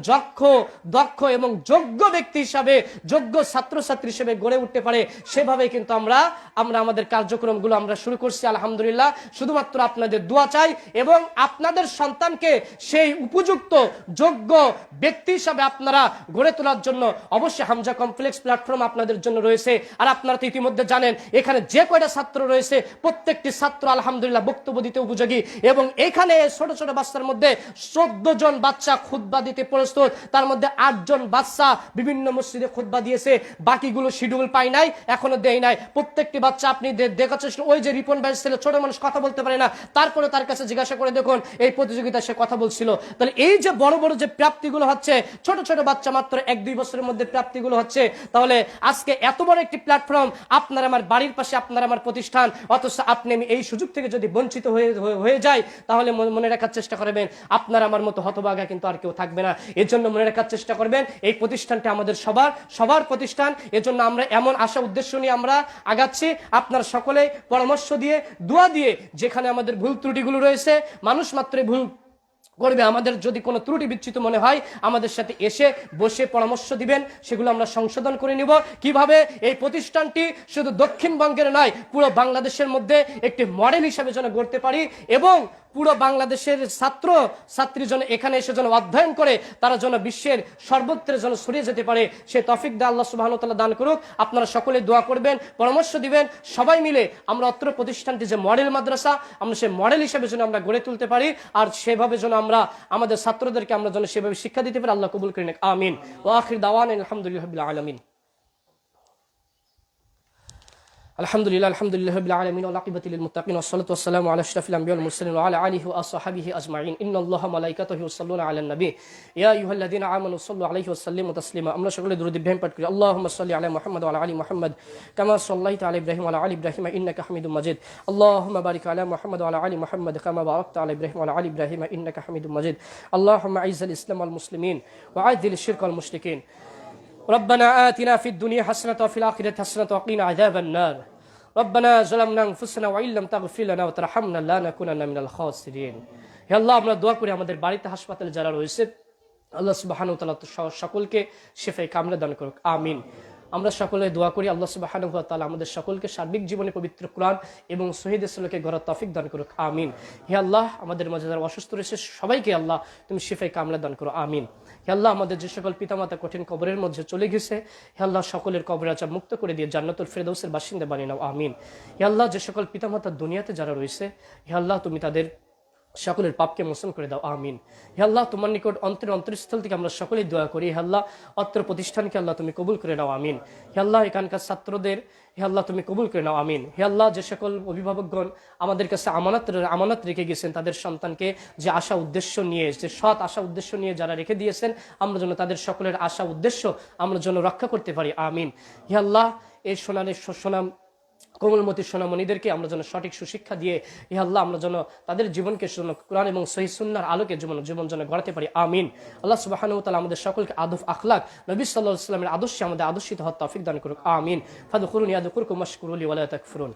দক্ষ এবং যোগ্য ব্যক্তি হিসাবে, যোগ্য ছাত্রছাত্রী হিসেবে গড়ে উঠতে পারে, সেভাবে কিন্তু আমরা আমাদের কার্যক্রমগুলো আমরা শুরু করছি আলহামদুলিল্লাহ। শুধুমাত্র আপনাদের দোয়া চাই এবং আপনাদের সন্তানকে সেই উপযুক্ত যোগ্য ব্যক্তি হিসাবে আপনারা গড়ে তোলার জন্য অবশ্যই হামজা কমপ্লেক্স প্ল্যাটফর্ম আপনাদের জন্য রয়েছে। আর আপনারা তো ইতিমধ্যে জানেন এখানে যে কয়টা ছাত্র রয়েছে প্রত্যেকটি ছাত্র আলহামদুলিল্লাহ বক্তব্য দিতে উপযোগী, এবং এখানে ছোট ছোট বাচ্চার মধ্যে 14 জন বাচ্চা খুতবা দিতে প্রস্তুত, তার মধ্যে 8 জন বাচ্চা বিভিন্ন মসজিদে খুতবা দিয়েছে, বাকিগুলো শিডিউল পাই নাই, এখনো দেয় নাই। প্রত্যেকটি বাচ্চা আপনি দেখার চেষ্টা, ওই যে রিপন ভাইয়ের ছেলে ছোট মানুষ কথা বলতে পারে না, তারপরে তার কাছে জিজ্ঞাসা করে দেখুন এই প্রতিযোগিতায় সে কথা বলছিল। তাহলে এই যে বড় বড় যে প্রাপ্তিগুলো হচ্ছে, ছোট ছোট বাচ্চা মাত্র 1-2 বছরের মধ্যে প্রাপ্তিগুলো হচ্ছে, তাহলে আজকে এত বড় একটি প্ল্যাটফর্ম, আপনার আমার বাড়ির পাশে আপনার আমার প্রতিষ্ঠান, অথচ আপনি আমি এই সুযোগ থেকে যদি বঞ্চিত হয়ে যায় তাহলে মনে রাখার চেষ্টা করবেন আপনার আমার মতো হতভাগা কিন্তু আর কেউ থাকবে না। এর জন্য মনে রাখার চেষ্টা করবেন এই প্রতিষ্ঠানটি আমাদের সবার প্রতিষ্ঠান। এজন্য আমরা এমন আশা উদ্দেশ্য নিয়ে আমরা আগাচ্ছি, আপনারা সকলে পরামর্শ দিয়ে দোয়া দিয়ে, যেখানে আমাদের ভুল ত্রুটিগুলো রয়েছে, মানুষ মাত্রই ভুল করবে, আমাদের যদি কোনো ত্রুটি বিচ্যুত মনে হয় আমাদের সাথে এসে বসে পরামর্শ দিবেন, সেগুলো আমরা সংশোধন করে নিব। কিভাবে এই প্রতিষ্ঠানটি শুধু দক্ষিণবঙ্গের নয় পুরো বাংলাদেশের মধ্যে একটি মডেল হিসেবে যেন গড়তে পারি, এবং পুরো বাংলাদেশের ছাত্রী যেন এখানে এসে যেন অধ্যয়ন করে তারা যেন বিশ্বের সর্বত্র যেন ছড়িয়ে যেতে পারে, সে তৌফিক দা আল্লাহ সুবহানাহু ওয়া তাআলা দান করুক। আপনারা সকলে দোয়া করবেন, পরামর্শ দিবেন, সবাই মিলে আমরা অত্র প্রতিষ্ঠানটি যে মডেল মাদ্রাসা, আমরা সেই মডেল হিসেবে যেন আমরা গড়ে তুলতে পারি, আর সেভাবে যেন আমরা আমাদের ছাত্রদেরকে আমরা যেন সেভাবে শিক্ষা দিতে পারি। আল্লাহ কবুল করেন, আমিন। ওয়া আখির দাওয়ানা আলহামদুলিল্লাহি রাব্বিল আলামিন। আলহামদুলিল্লাহ রাব্বিল আলামিন ওয়া আকিবাতু লিল মুত্তাকিন ওয়া সলাতু ওয়া সালামু আলা আশরাফিল আমবিয়া ওয়াল মুরসালিন ওয়া আলা আলিহি ওয়া আসহাবিহি আজমাইন। ইন্নাল্লাহা ওয়া মালাইকাতাহু ইউসাল্লুনা আলান নবী ইয়া আইয়ুহাল্লাযীনা আমানু সাল্লু আলাইহি ওয়া সাল্লিমু তাসলিমা। আমরা সকলে দুরূদ ইব্রাহিম পাঠ করি। আল্লাহুম্মা সাল্লি আলা মুহাম্মাদ ওয়া আলা আলি মুহাম্মাদ কামা সাল্লাইতা আলা ইব্রাহিম ওয়া আলা আলি ইব্রাহিম ইন্নাকা হামিদুম মাজিদ। আল্লাহুম্মা বারিক আলা মুহাম্মাদ ওয়া আলা আলি মুহাম্মাদ কামা বারাকতা আলা ইব্রাহিম ওয়া আলা আলি ইব্রাহিম ইন্নাকা হামিদুম মাজিদ। আল্লাহুম্মা আইজ্জিল ইসলাম ওয়াল মুসলিমিন ওয়া আযিল শিরক ওয়াল মুশরিকিন। ربنا آتنا في الدنيا حسنة وفي الآخرة حسنة وقنا عذاب النار. ربنا ظلمنا أنفسنا وإن لم تغفر لنا وترحمنا لنكونن من الخاسرين. হে আল্লাহ, আমরা দোয়া করি আমাদের বাড়িতে হাসপাতালে যারা রয়েছে আল্লাহ সুবহানাহু ওয়া তাআলা সকলকে শিফায়ে কামলা দান করুক, আমিন। আমরা সকলে দোয়া করি আল্লাহ সুবহানাহু ওয়া তাআলা আমাদের সকলকে সার্বিক জীবনে পবিত্র কোরআন এবং সহিহ রাসূলকে গড়ার তৌফিক দান করুক, আমিন। হে আল্লাহ, আমাদের মাঝে যারা অসুস্থ রয়েছে সবাইকে আল্লাহ তুমি শিফায়ে কামলা দান করো, আমিন। হে আল্লাহ, আমাদের যে সকল পিতামাতা কঠিন কবরের মধ্যে চলে গেছে, হে আল্লাহ সকলের কবরের আযাব মুক্ত করে দিয়ে জান্নাতুল ফেরদাউসের বাসিন্দা বানিয়ে নাও, আমিন। হে আল্লাহ, যে সকল পিতামাতা দুনিয়াতে যারা রয়েছে, হে আল্লাহ তুমি তাদের সকলের পাপকে মোচন করে দাও, আমিন। হে আল্লাহ, তোমার নিকট অন্তরস্থল থেকে আমরা সকলেই দোয়া করি, হে আল্লাহ অত্র প্রতিষ্ঠানকে আল্লাহ তুমি কবুল করে নাও, আমিন। হে আল্লাহ, এখানকার ছাত্রদের হে আল্লাহ তুমি কবুল করে নাও, আমিন। হে আল্লাহ, যে সকল অভিভাবকগণ আমাদের কাছে আমানত রেখে গেছেন তাদের সন্তানকে যে আশা উদ্দেশ্য নিয়ে, যে সৎ আশা উদ্দেশ্য নিয়ে যারা রেখে দিয়েছেন, আমরা যেন তাদের সকলের আশা উদ্দেশ্য আমরা যেন রক্ষা করতে পারি, আমিন। হে আল্লাহ, এই সোনাম কোমলমতি সোনামণিদেরকে আমরা যেন সঠিক সুশিক্ষা দিয়ে হে আল্লাহ আমরা যেন তাদের জীবনকে কোরআন এবং সহিহ সুন্নাহর আলোকে জীবন যেন গড়াতে পারি, আমিন। আল্লাহ সুবহানাহু ওয়া তাআলা আমাদের সকলকে আদব আখলাক নবী সাল্লাল্লাহু আলাইহি ওয়াসাল্লামের আদর্শে আমাদের আদর্শিত হওয়ার তৌফিক দান করুক, আমিন। ফাদখুরুনি আযকুরকুম ওয়াশকুরুলি ওয়া লা তাকফুরুন।